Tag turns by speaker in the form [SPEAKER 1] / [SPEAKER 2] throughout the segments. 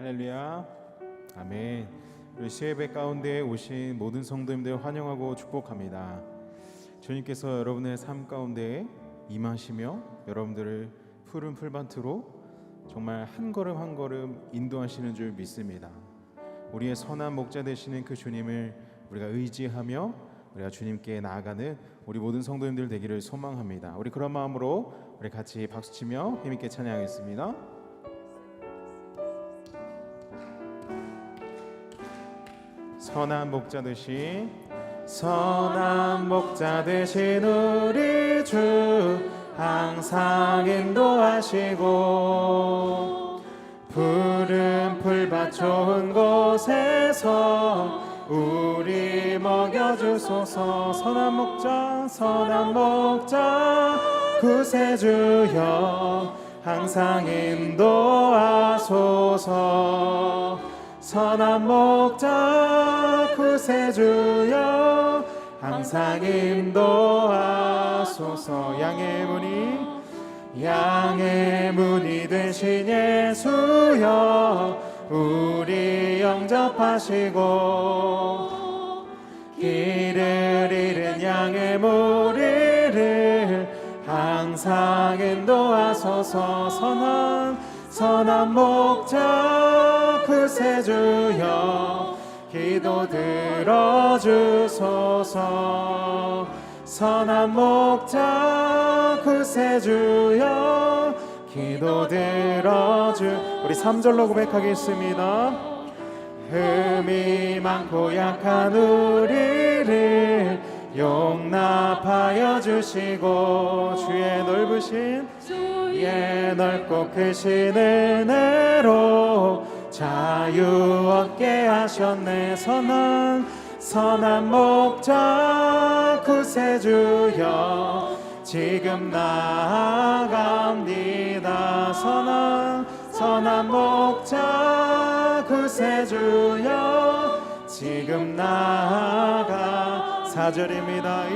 [SPEAKER 1] 할렐루야. 아멘. 우리 시예배 가운데 오신 모든 성도님들 환영하고 축복합니다. 주님께서 여러분의 삶 가운데 임하시며 여러분들을 푸른 풀밭으로 정말 한 걸음 한 걸음 인도하시는 줄 믿습니다. 우리의 선한 목자 되시는 그 주님을 우리가 의지하며 우리가 주님께 나아가는 우리 모든 성도님들 되기를 소망합니다. 우리 그런 마음으로 우리 같이 박수치며 힘있게 찬양하겠습니다. 선한 목자 되신 우리 주 항상 인도하시고 푸른 풀밭 좋은 곳에서 우리 먹여주소서. 선한 목자 구세주여 항상 인도하소서. 선한 목자 구세주여 항상 인도하소서. 양의 문이 되신 예수여 우리 영접하시고 길을 잃은 양의 무리를 항상 인도하소서. 선한 목자 구세주여 기도 들어주소서. 선한 목자 구세주여 기도 우리 3절로 고백하겠습니다. 흠이 많고 약한 우리를 용납하여 주시고 주의 넓고 크신 은혜로 자유 얻게 하셨네. 선한 목자 구세주여 지금 나아갑니다. 선한 목자 구세주여 지금 나아가. 4절입니다.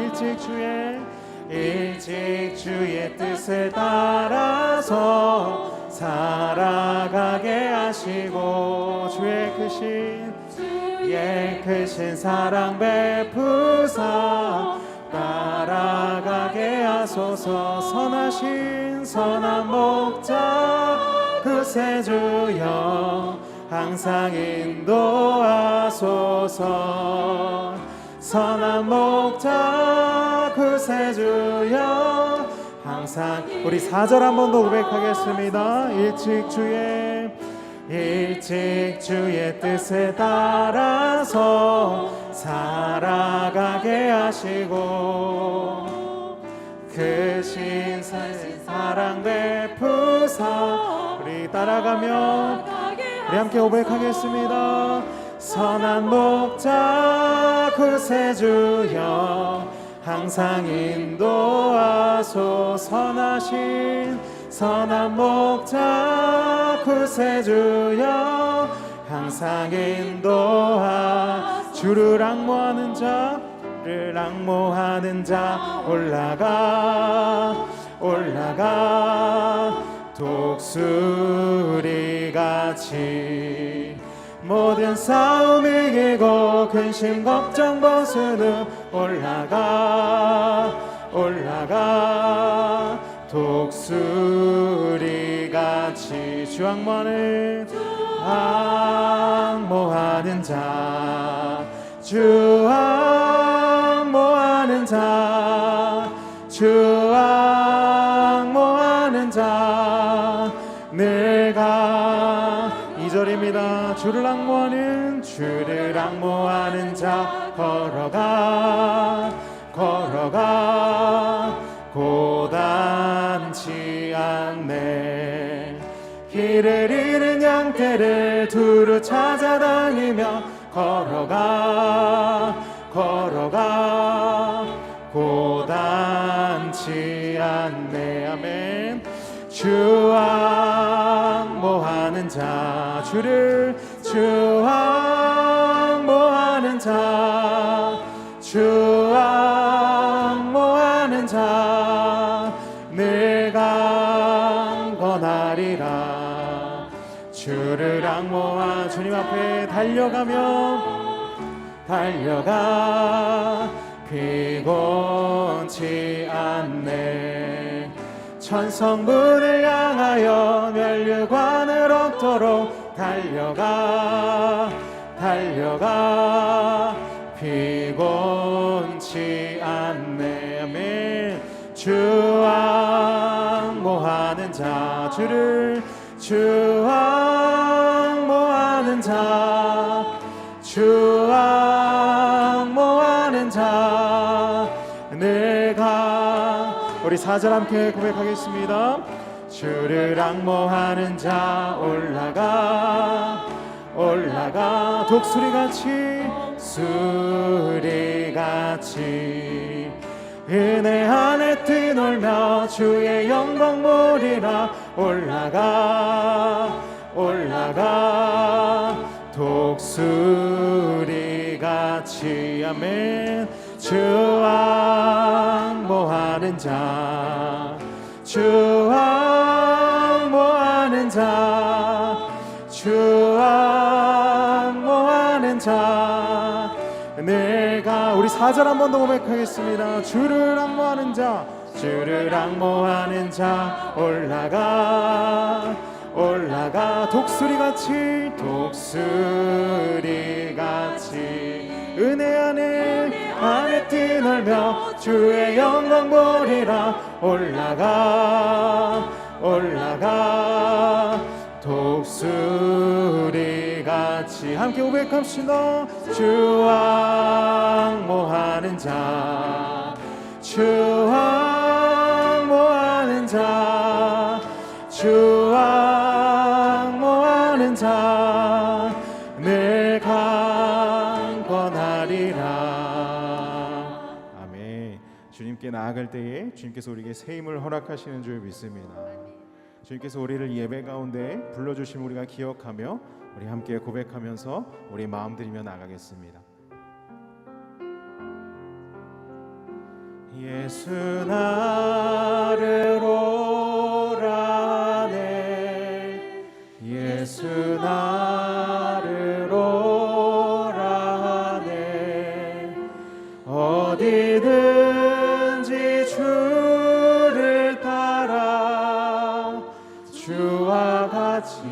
[SPEAKER 1] 일찍 주의 뜻을 따라서 살아가게 하시고 주의 크신 사랑 베푸사 따라가게 하소서. 선한 목자 구세주여 항상 인도하소서. 선한 목자 구세주여 항상. 우리 4절 한 번 더 고백하겠습니다. 일찍 주의 뜻에 따라서 살아가게 하시고 크신 사랑 베푸사. 우리 따라가며 우리 함께 고백하겠습니다. 선한 목자 구세주여 항상 인도하소서. 선한 목자 구세주여 항상 주를 앙모하는 자 올라가 독수리같이 모든 싸움 이기고 근심 걱정 벗은 후 올라가 독수리같이 주 앙모하는 자 늘 가. 2절입니다. 주를 앙모하는 자 걸어가 고단치 않네. 길을 잃은 양떼를 두루 찾아다니며 걸어가 고단치 않네. 아멘. 주 앙모하는 자 주 앙모하는 자 늘 강건하리라. 주를 앙모하 주님 앞에 달려가 피곤치 않네. 천성문을 향하여 면류관을 얻도록 달려가 피곤치 않네. 아멘. 주 앙모하는 자 주 앙모하는 자 내가 우리 4절 함께 고백하겠습니다. 주를 앙모하는 자 올라가 독수리같이 은혜 안에 뛰놀며 주의 영광 보리라. 올라가 독수리같이. 아멘. 주 앙모하는 자 내가 우리 4절 한 번 더 고백하겠습니다. 주를 앙모하는 자 올라가 독수리같이 은혜 안에 뛰놀며 주의 영광 보리라. 올라가 독수리같이. 함께 고백합시다. 주 앙모하는 자 늘 강권하리라. 아멘. 주님께 나아갈 때에 주님께서 우리에게 새 힘을 허락하시는 줄 믿습니다. 주님께서 우리를 예배 가운데 불러주심 우리가 기억하며 우리 함께 고백하면서 우리 마음 들이며 나가겠습니다. 예수 나를 오라네 예수 나를 오라네 어디든지 주를 따라 주와 같이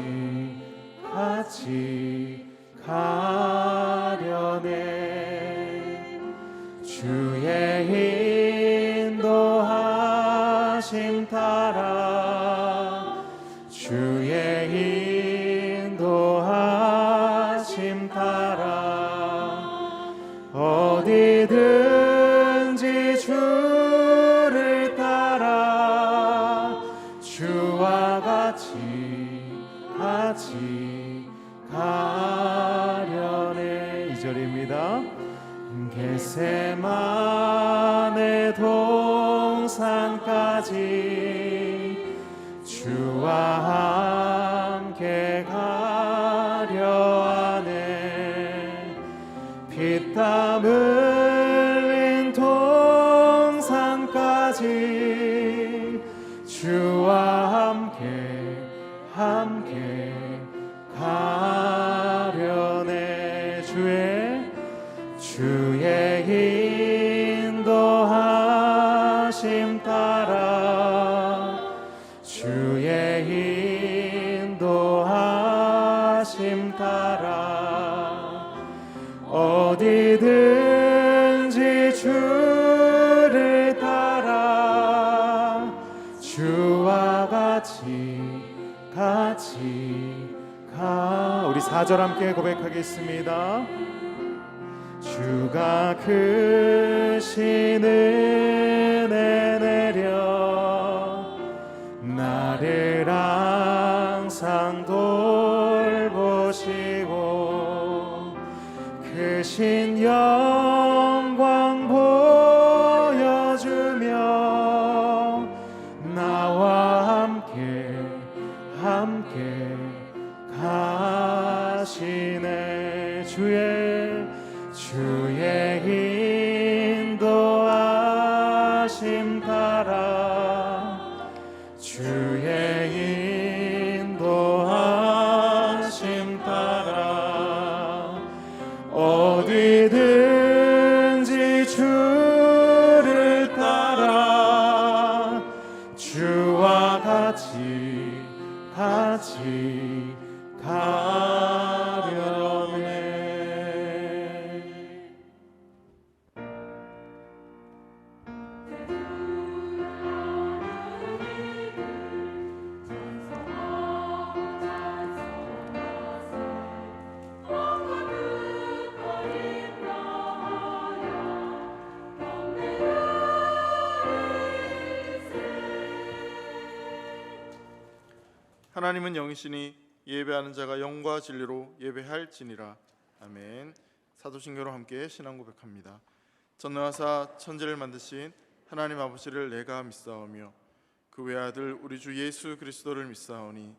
[SPEAKER 1] 가려네. 주의 인도하심 따라 주의 인도하심 따라 어디든지 주를 따라 주와 같이 가려네. 2절입니다. 겟세마네 동산까지 주와 함께 가려 하네. 피땀 흘린 동산까지 주와 함께 가려네. 주의 인도하심 따라 주의 인도하심 따라 어디든지 주를 따라 주와 같이 가. 우리 4절 함께 고백하겠습니다. 주가 크신 은혜 내려 나를 항상 돌보시고 크신 영광 보여주며 나와 함께 가시네. 주의 인도하심 따라 주의 인도하심 같이 가려네.
[SPEAKER 2] 하나님은 영이시니 예배하는 자가 영과 진리로 예배할지니라. 아멘. 사도신경으로 함께 신앙 고백합니다. 전능하사 천지를 만드신 하나님 아버지를 내가 믿사오며 그 외아들 우리 주 예수 그리스도를 믿사오니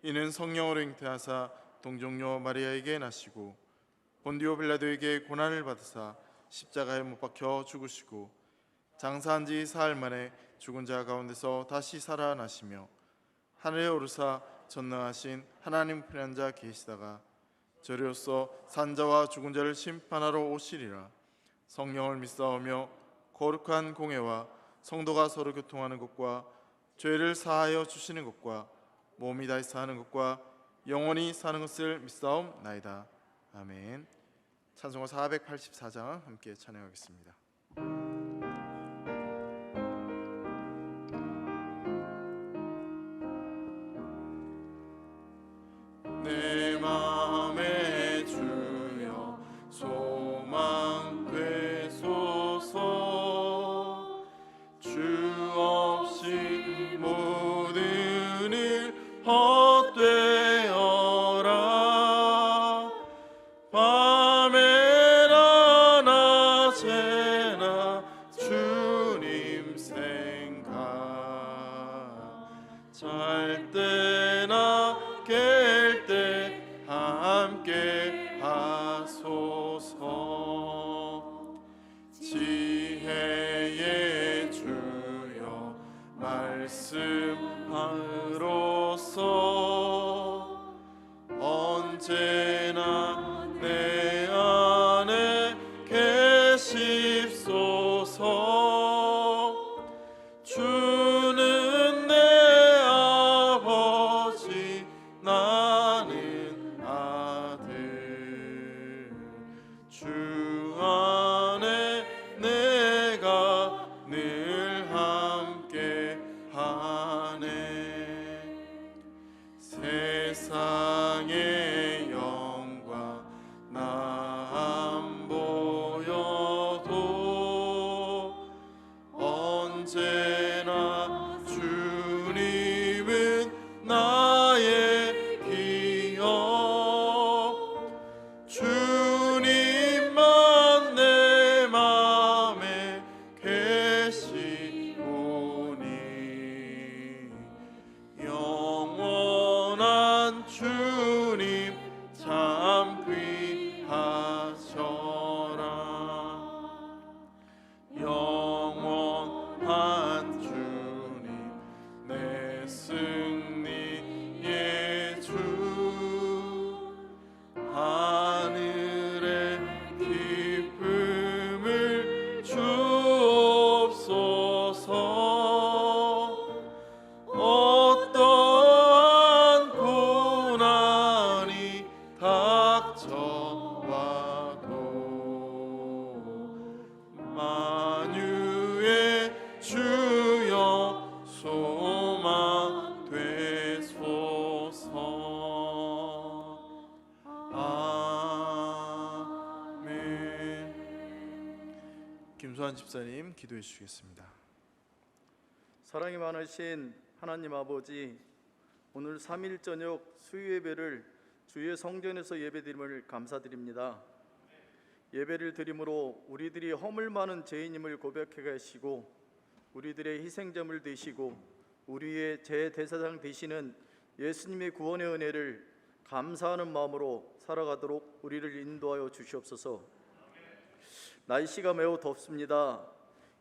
[SPEAKER 2] 이는 성령으로 잉태하사 동정녀 마리아에게 나시고 본디오 빌라도에게 고난을 받으사 십자가에 못 박혀 죽으시고 장사한 지 사흘 만에 죽은 자 가운데서 다시 살아나시며 하늘에 오르사 전능하신 하나님 편한 자 계시다가 저리로서 산자와 죽은 자를 심판하러 오시리라. 성령을 믿사오며 거룩한 공회와 성도가 서로 교통하는 것과 죄를 사하여 주시는 것과 몸이 다시 사는 것과 영원히 사는 것을 믿사옵나이다. 아멘. 찬송가 484장 함께 찬양하겠습니다. 내 맘에 주여 소망 되소서. 주 없이 모든 일 헛되어라. 밤에나 낮에나 주님 생각, 잘 때나 깰 때 함께 하소서. 지혜의 주여 말씀하로서 언제나 내 안에 계십소서. 주는 내 아버지 나는 아들. 주 안에 내가 늘 함께 하네. 세상의 영광 나 안 보여도 언제나 주님은 나의 기억. 주님만 내 맘에 계시오니 영원한 주님 참 귀하셔라. 영원한 주님 내 승리의 주. 하늘의 기쁨을 주옵소서. 어떠한 고난이 닥쳐와도 만유의 주여 소망 되소서. 아멘. 김수환 집사님 기도해 주시겠습니다.
[SPEAKER 3] 사랑이 많으신 하나님 아버지, 오늘 3일 저녁 수요예배를 주의 성전에서 예배드림을 감사드립니다. 예배를 드림으로 우리들이 허물 많은 죄인임을 고백해 가시고 우리들의 희생점을 되시고 우리의 죄 대사장 되시는 예수님의 구원의 은혜를 감사하는 마음으로 살아가도록 우리를 인도하여 주시옵소서. 날씨가 매우 덥습니다.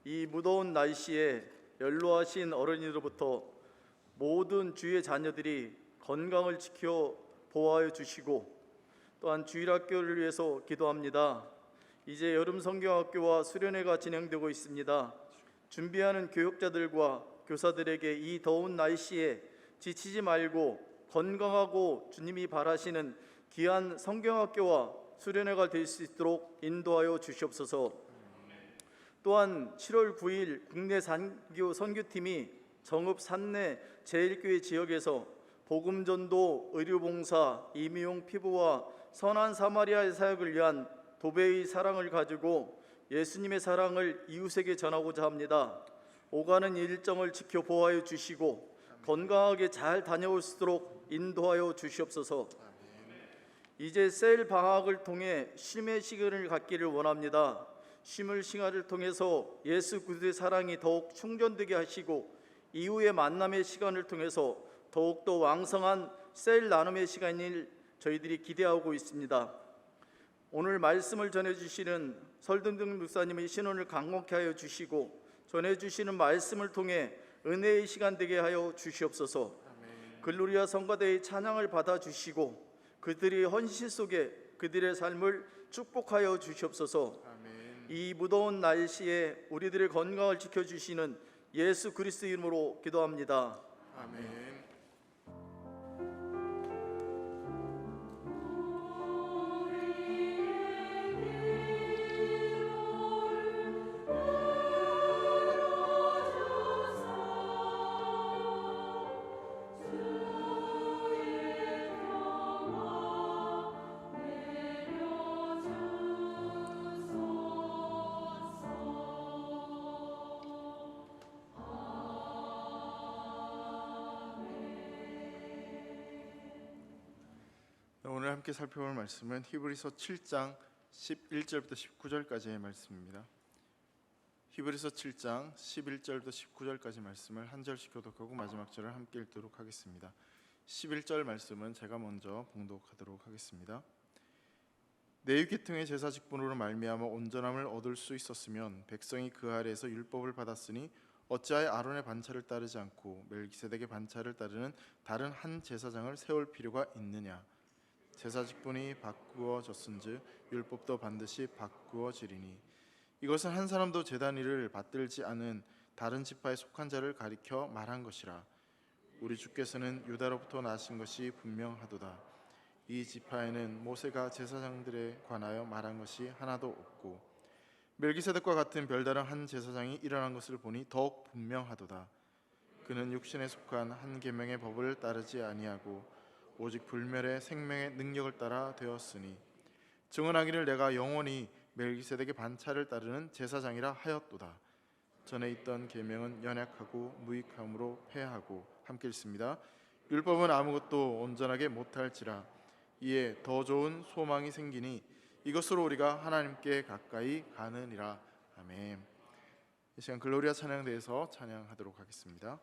[SPEAKER 3] 이 무더운 날씨에 연로하신 어른이로부터 모든 주의 자녀들이 건강을 지켜 보호하여 주시고 또한 주일학교를 위해서 기도합니다. 이제 여름 성경학교와 수련회가 진행되고 있습니다. 준비하는 교육자들과 교사들에게 이 더운 날씨에 지치지 말고 건강하고 주님이 바라시는 귀한 성경학교와 수련회가 될 수 있도록 인도하여 주시옵소서. 또한 7월 9일 국내 선교 선교팀이 정읍 산내 제1교회 지역에서 복음전도, 의료봉사, 임의용 피부와 선한 사마리아의 사역을 위한 도배의 사랑을 가지고 예수님의 사랑을 이웃에게 전하고자 합니다. 오가는 일정을 지켜 보호하여 주시고 건강하게 잘 다녀올 수 있도록 인도하여 주시옵소서. 이제 셀 방학을 통해 쉼의 시간을 갖기를 원합니다. 쉼의 시간을 통해서 예수 그리스도의 사랑이 더욱 충전되게 하시고 이후의 만남의 시간을 통해서 더욱더 왕성한 셀 나눔의 시간을 저희들이 기대하고 있습니다. 오늘 말씀을 전해주시는 설등등 목사님의 신원을 강건케 하여 주시고 전해주시는 말씀을 통해 은혜의 시간 되게 하여 주시옵소서. 글로리아 성가대의 찬양을 받아주시고 그들의 헌신 속에 그들의 삶을 축복하여 주시옵소서. 이 무더운 날씨에 우리들의 건강을 지켜주시는 예수 그리스도 이름으로 기도합니다.
[SPEAKER 2] 아멘. 오늘 함께 살펴볼 말씀은 히브리서 7장 11절부터 19절까지의 말씀입니다. 히브리서 7장 11절부터 19절까지 말씀을 한 절씩 교독하고 마지막 절을 함께 읽도록 하겠습니다. 11절 말씀은 제가 먼저 봉독하도록 하겠습니다. 내 계통의 제사 직분으로 말미암아 온전함을 얻을 수 있었으면 백성이 그 아래에서 율법을 받았으니 어찌하여 아론의 반차를 따르지 않고 멜기세덱의 반차를 따르는 다른 한 제사장을 세울 필요가 있느냐. 제사 직분이 바꾸어졌은즉 율법도 반드시 바꾸어지리니 이것은 한 사람도 제단 일을 받들지 않은 다른 지파에 속한 자를 가리켜 말한 것이라. 우리 주께서는 유다로부터 나신 것이 분명하도다. 이 지파에는 모세가 제사장들에 관하여 말한 것이 하나도 없고 멜기세덱과 같은 별다른 한 제사장이 일어난 것을 보니 더욱 분명하도다. 그는 육신에 속한 한 계명의 법을 따르지 아니하고 오직 불멸의 생명의 능력을 따라 되었으니 증언하기를 내가 영원히 멜기세덱의 반차를 따르는 제사장이라 하였도다. 전에 있던 계명은 연약하고 무익함으로 패하고 함께 읽습니다. 율법은 아무것도 온전하게 못할지라 이에 더 좋은 소망이 생기니 이것으로 우리가 하나님께 가까이 가느니라. 아멘. 이 시간 글로리아 찬양대에서 찬양하도록 하겠습니다.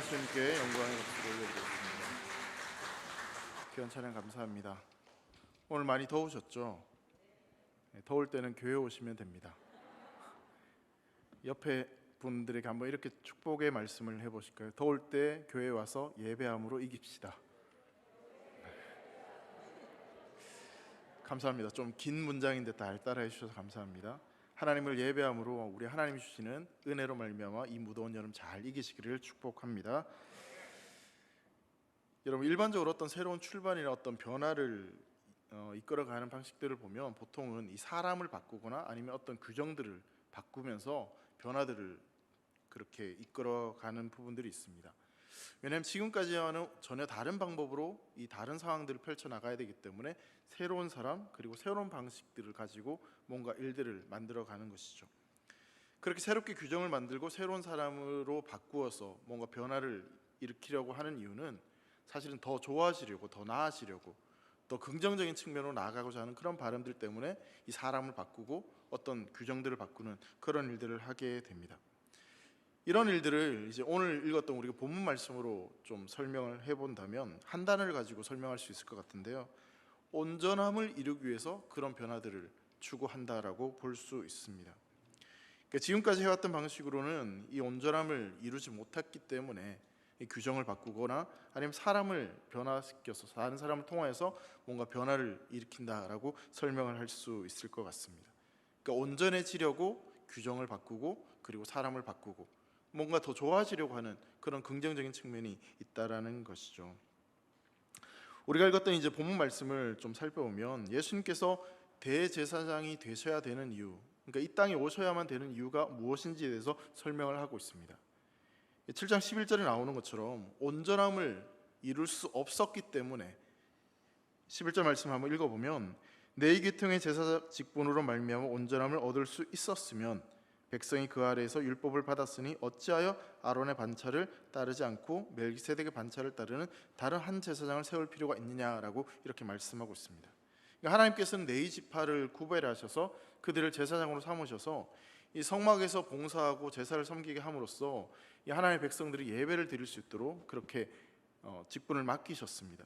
[SPEAKER 2] 주님께 영광의 박수를 올려드리겠습니다. 귀한 찬양 감사합니다. 오늘 많이 더우셨죠? 네, 더울 때는 교회 오시면 됩니다. 옆에 분들에게 한번 이렇게 축복의 말씀을 해보실까요? 더울 때 교회 와서 예배함으로 이깁시다. 감사합니다. 좀 긴 문장인데 다 따라해 주셔서 감사합니다. 하나님을 예배함으로 우리 하나님이 주시는 은혜로 말미암아 이 무더운 여름 잘 이기시기를 축복합니다. 여러분, 일반적으로 어떤 새로운 출발이나 어떤 변화를 이끌어가는 방식들을 보면 보통은 이 사람을 바꾸거나 아니면 어떤 규정들을 바꾸면서 변화들을 그렇게 이끌어가는 부분들이 있습니다. 왜냐하면 지금까지와는 전혀 다른 방법으로 이 다른 상황들을 펼쳐나가야 되기 때문에 새로운 사람 그리고 새로운 방식들을 가지고 뭔가 일들을 만들어가는 것이죠. 그렇게 새롭게 규정을 만들고 새로운 사람으로 바꾸어서 뭔가 변화를 일으키려고 하는 이유는 사실은 더 좋아지려고, 더 나아지려고, 더 긍정적인 측면으로 나아가고자 하는 그런 바람들 때문에 이 사람을 바꾸고 어떤 규정들을 바꾸는 그런 일들을 하게 됩니다. 이런 일들을 이제 오늘 읽었던 우리가 본문 말씀으로 좀 설명을 해본다면 한 단어를 가지고 설명할 수 있을 것 같은데요. 온전함을 이루기 위해서 그런 변화들을 추구한다라고 볼 수 있습니다. 그러니까 지금까지 해왔던 방식으로는 이 온전함을 이루지 못했기 때문에 이 규정을 바꾸거나 아니면 사람을 변화시켜서 다른 사람을 통하여서 뭔가 변화를 일으킨다라고 설명을 할 수 있을 것 같습니다. 그러니까 온전해지려고 규정을 바꾸고 그리고 사람을 바꾸고 뭔가 더 좋아지려고 하는 그런 긍정적인 측면이 있다라는 것이죠. 우리가 읽었던 이제 본문 말씀을 좀 살펴보면 예수님께서 대제사장이 되셔야 되는 이유, 그러니까 이 땅에 오셔야만 되는 이유가 무엇인지에 대해서 설명을 하고 있습니다. 7장 11절에 나오는 것처럼 온전함을 이룰 수 없었기 때문에 11절 말씀 한번 읽어보면 내 계통의 제사 직분으로 말미암아 온전함을 얻을 수 있었으면 백성이 그 아래에서 율법을 받았으니 어찌하여 아론의 반차를 따르지 않고 멜기세덱의 반차를 따르는 다른 한 제사장을 세울 필요가 있느냐라고 이렇게 말씀하고 있습니다. 그러니까 하나님께서는 네 지파를 구별하셔서 그들을 제사장으로 삼으셔서 이 성막에서 봉사하고 제사를 섬기게 함으로써 이 하나님의 백성들이 예배를 드릴 수 있도록 그렇게 직분을 맡기셨습니다.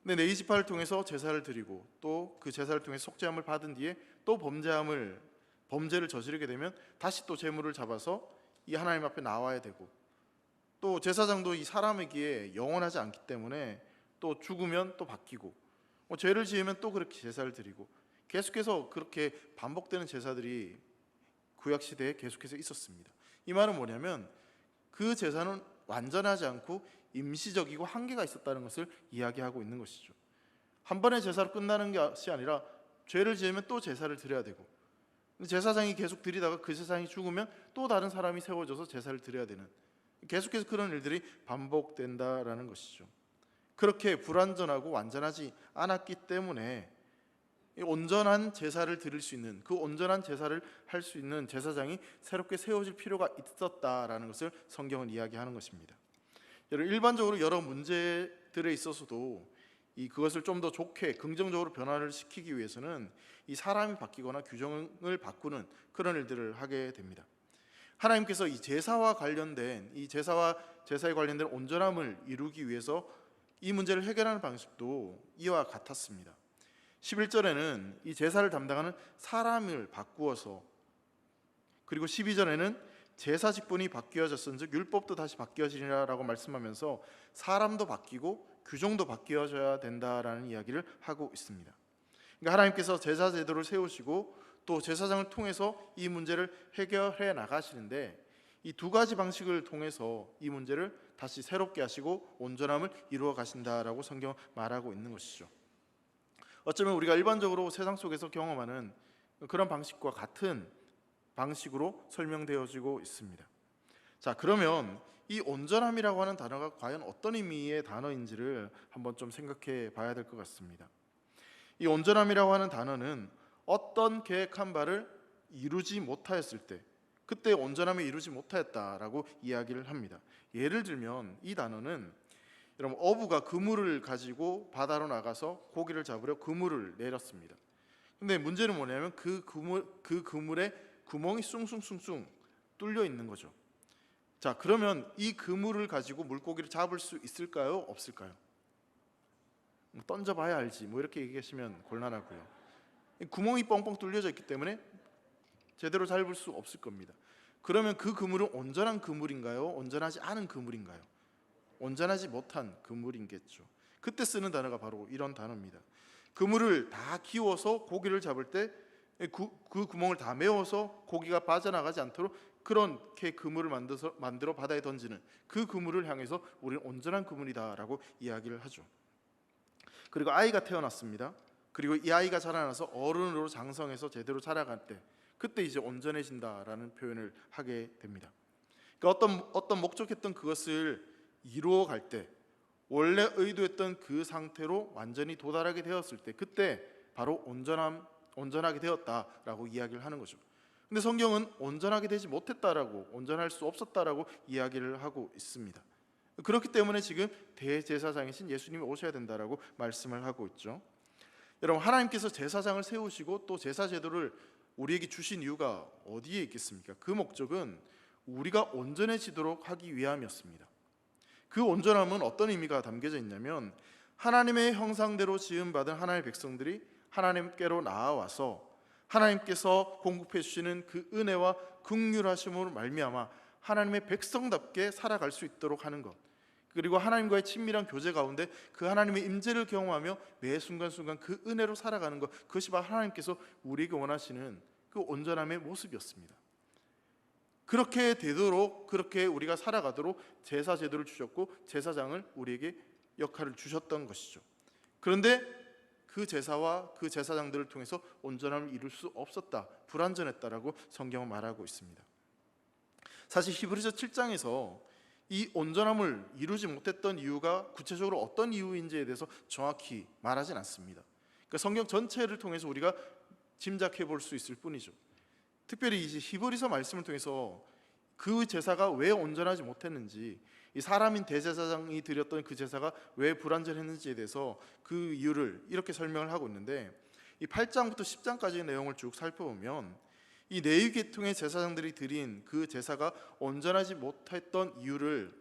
[SPEAKER 2] 근데 네 지파를 통해서 제사를 드리고 또 그 제사를 통해 속죄함을 받은 뒤에 또 범죄를 저지르게 되면 다시 또 제물을 잡아서 이 하나님 앞에 나와야 되고 또 제사장도 이 사람에게 영원하지 않기 때문에 또 죽으면 또 바뀌고 죄를 지으면 또 그렇게 제사를 드리고 계속해서 그렇게 반복되는 제사들이 구약 시대에 계속해서 있었습니다. 이 말은 뭐냐면 그 제사는 완전하지 않고 임시적이고 한계가 있었다는 것을 이야기하고 있는 것이죠. 한 번의 제사로 끝나는 것이 아니라 죄를 지으면 또 제사를 드려야 되고 제사장이 계속 드리다가 그 제사장이 죽으면 또 다른 사람이 세워져서 제사를 드려야 되는 계속해서 그런 일들이 반복된다라는 것이죠. 그렇게 불완전하고 완전하지 않았기 때문에 온전한 제사를 드릴 수 있는 그 온전한 제사를 할 수 있는 제사장이 새롭게 세워질 필요가 있었다라는 것을 성경은 이야기하는 것입니다. 일반적으로 여러 문제들에 있어서도 그것을 좀 더 좋게 긍정적으로 변화를 시키기 위해서는 이 사람이 바뀌거나 규정을 바꾸는 그런 일들을 하게 됩니다. 하나님께서 이 제사와 관련된 이 제사에 관련된 온전함을 이루기 위해서 이 문제를 해결하는 방식도 이와 같았습니다. 11절에는 이 제사를 담당하는 사람을 바꾸어서 그리고 12절에는 제사 직분이 바뀌어졌은즉 율법도 다시 바뀌어지리라라고 말씀하면서 사람도 바뀌고 규정도 바뀌어져야 된다라는 이야기를 하고 있습니다. 그러니까 하나님께서 제사 제도를 세우시고 또 제사장을 통해서 이 문제를 해결해 나가시는데 이 두 가지 방식을 통해서 이 문제를 다시 새롭게 하시고 온전함을 이루어 가신다라고 성경 말하고 있는 것이죠. 어쩌면 우리가 일반적으로 세상 속에서 경험하는 그런 방식과 같은 방식으로 설명되어지고 있습니다. 자, 그러면 이 온전함이라고 하는 단어가 과연 어떤 의미의 단어인지를 한번 좀 생각해 봐야 될 것 같습니다. 이 온전함이라고 하는 단어는 어떤 계획한 바를 이루지 못하였을 때 그때 온전함을 이루지 못하였다라고 이야기를 합니다. 예를 들면 이 단어는 여러분 어부가 그물을 가지고 바다로 나가서 고기를 잡으려 그물을 내렸습니다. 근데 문제는 뭐냐면 그 그물에 구멍이 숭숭숭숭 뚫려 있는 거죠. 자, 그러면 이 그물을 가지고 물고기를 잡을 수 있을까요? 없을까요? 던져봐야 알지. 뭐 이렇게 얘기하시면 곤란하고요. 구멍이 뻥뻥 뚫려져 있기 때문에 제대로 잡을 수 없을 겁니다. 그러면 그 그물은 온전한 그물인가요? 온전하지 않은 그물인가요? 온전하지 못한 그물이겠죠. 그때 쓰는 단어가 바로 이런 단어입니다. 그물을 다 키워서 고기를 잡을 때 그 구멍을 다 메워서 고기가 빠져나가지 않도록 그렇게 그물을 만들어 바다에 던지는 그 그물을 향해서 우리는 온전한 그물이다라고 이야기를 하죠. 그리고 아이가 태어났습니다. 그리고 이 아이가 자라나서 어른으로 장성해서 제대로 자라갈 때 그때 이제 온전해진다라는 표현을 하게 됩니다. 그러니까 어떤 목적했던 그것을 이루어갈 때 원래 의도했던 그 상태로 완전히 도달하게 되었을 때 그때 바로 온전하게 되었다라고 이야기를 하는 거죠. 근데 성경은 온전하게 되지 못했다라고, 온전할 수 없었다라고 이야기를 하고 있습니다. 그렇기 때문에 지금 대제사장이신 예수님이 오셔야 된다라고 말씀을 하고 있죠. 여러분, 하나님께서 제사장을 세우시고 또 제사 제도를 우리에게 주신 이유가 어디에 있겠습니까? 그 목적은 우리가 온전해지도록 하기 위함이었습니다. 그 온전함은 어떤 의미가 담겨져 있냐면 하나님의 형상대로 지음받은 하나님의 백성들이 하나님께로 나아와서 하나님께서 공급해 주시는 그 은혜와 긍휼하심으로 말미암아 하나님의 백성답게 살아갈 수 있도록 하는 것, 그리고 하나님과의 친밀한 교제 가운데 그 하나님의 임재를 경험하며 매 순간순간 그 은혜로 살아가는 것, 그것이 바로 하나님께서 우리에게 원하시는 그 온전함의 모습이었습니다. 그렇게 되도록, 그렇게 우리가 살아가도록 제사 제도를 주셨고 제사장을 우리에게 역할을 주셨던 것이죠. 그런데 그 제사와 그 제사장들을 통해서 온전함을 이룰 수 없었다, 불완전했다라고 성경은 말하고 있습니다. 사실 히브리서 7장에서 이 온전함을 이루지 못했던 이유가 구체적으로 어떤 이유인지에 대해서 정확히 말하진 않습니다. 그러니까 성경 전체를 통해서 우리가 짐작해 볼 수 있을 뿐이죠. 특별히 이 히브리서 말씀을 통해서 그 제사가 왜 온전하지 못했는지, 이 사람인 대제사장이 드렸던 그 제사가 왜 불완전했는지에 대해서 그 이유를 이렇게 설명을 하고 있는데, 이 8장부터 10장까지의 내용을 쭉 살펴보면 이 레위 계통의 제사장들이 드린 그 제사가 온전하지 못했던 이유를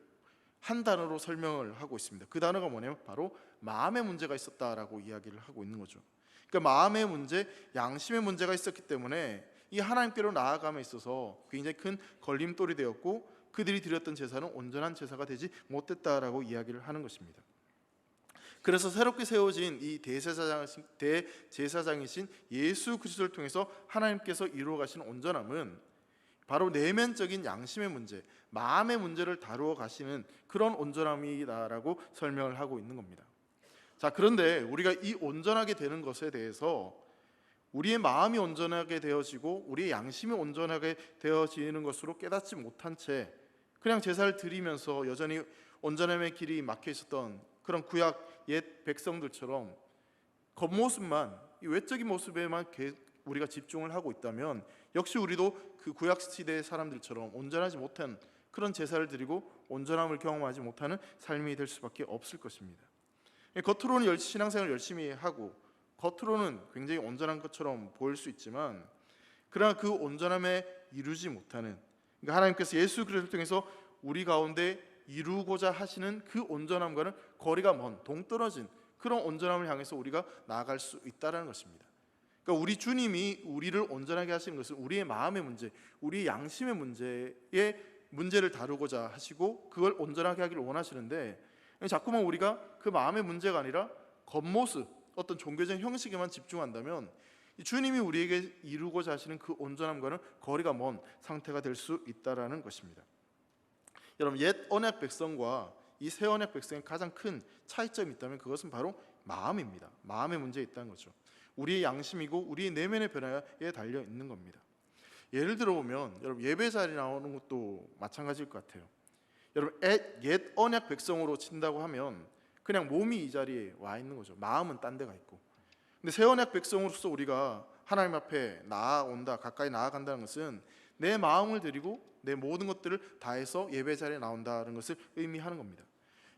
[SPEAKER 2] 한 단어로 설명을 하고 있습니다. 그 단어가 뭐냐면 바로 마음의 문제가 있었다라고 이야기를 하고 있는 거죠. 그러니까 마음의 문제, 양심의 문제가 있었기 때문에 이 하나님께로 나아감에 있어서 굉장히 큰 걸림돌이 되었고 그들이 드렸던 제사는 온전한 제사가 되지 못했다라고 이야기를 하는 것입니다. 그래서 새롭게 세워진 이 대제사장이신 예수 그리스도를 통해서 하나님께서 이루어 가신 온전함은 바로 내면적인 양심의 문제, 마음의 문제를 다루어 가시는 그런 온전함이다라고 설명을 하고 있는 겁니다. 자, 그런데 우리가 이 온전하게 되는 것에 대해서 우리의 마음이 온전하게 되어지고 우리의 양심이 온전하게 되어지는 것으로 깨닫지 못한 채 그냥 제사를 드리면서 여전히 온전함의 길이 막혀 있었던 그런 구약 옛 백성들처럼 겉모습만, 이 외적인 모습에만 우리가 집중을 하고 있다면 역시 우리도 그 구약 시대의 사람들처럼 온전하지 못한 그런 제사를 드리고 온전함을 경험하지 못하는 삶이 될 수밖에 없을 것입니다. 겉으로는 신앙생활을 열심히 하고 겉으로는 굉장히 온전한 것처럼 보일 수 있지만 그러나 그 온전함에 이루지 못하는, 그러니까 하나님께서 예수 그리스도를 통해서 우리 가운데 이루고자 하시는 그 온전함과는 거리가 먼, 동떨어진 그런 온전함을 향해서 우리가 나아갈 수 있다는 것입니다. 그러니까 우리 주님이 우리를 온전하게 하시는 것은 우리의 마음의 문제, 우리의 양심의 문제를 다루고자 하시고 그걸 온전하게 하기를 원하시는데 자꾸만 우리가 그 마음의 문제가 아니라 겉모습, 어떤 종교적인 형식에만 집중한다면 주님이 우리에게 이루고자 하시는 그 온전함과는 거리가 먼 상태가 될 수 있다라는 것입니다. 여러분, 옛 언약 백성과 이 새 언약 백성의 가장 큰 차이점이 있다면 그것은 바로 마음입니다. 마음의 문제에 있다는 거죠. 우리의 양심이고 우리의 내면의 변화에 달려 있는 겁니다. 예를 들어 보면 여러분, 예배 자리에 나오는 것도 마찬가지일 것 같아요. 여러분, 옛 언약 백성으로 친다고 하면 그냥 몸이 이 자리에 와 있는 거죠. 마음은 딴 데가 있고. 근데 새 언약 백성으로서 우리가 하나님 앞에 나아온다, 가까이 나아간다는 것은 내 마음을 드리고 내 모든 것들을 다해서 예배 자리에 나온다는 것을 의미하는 겁니다.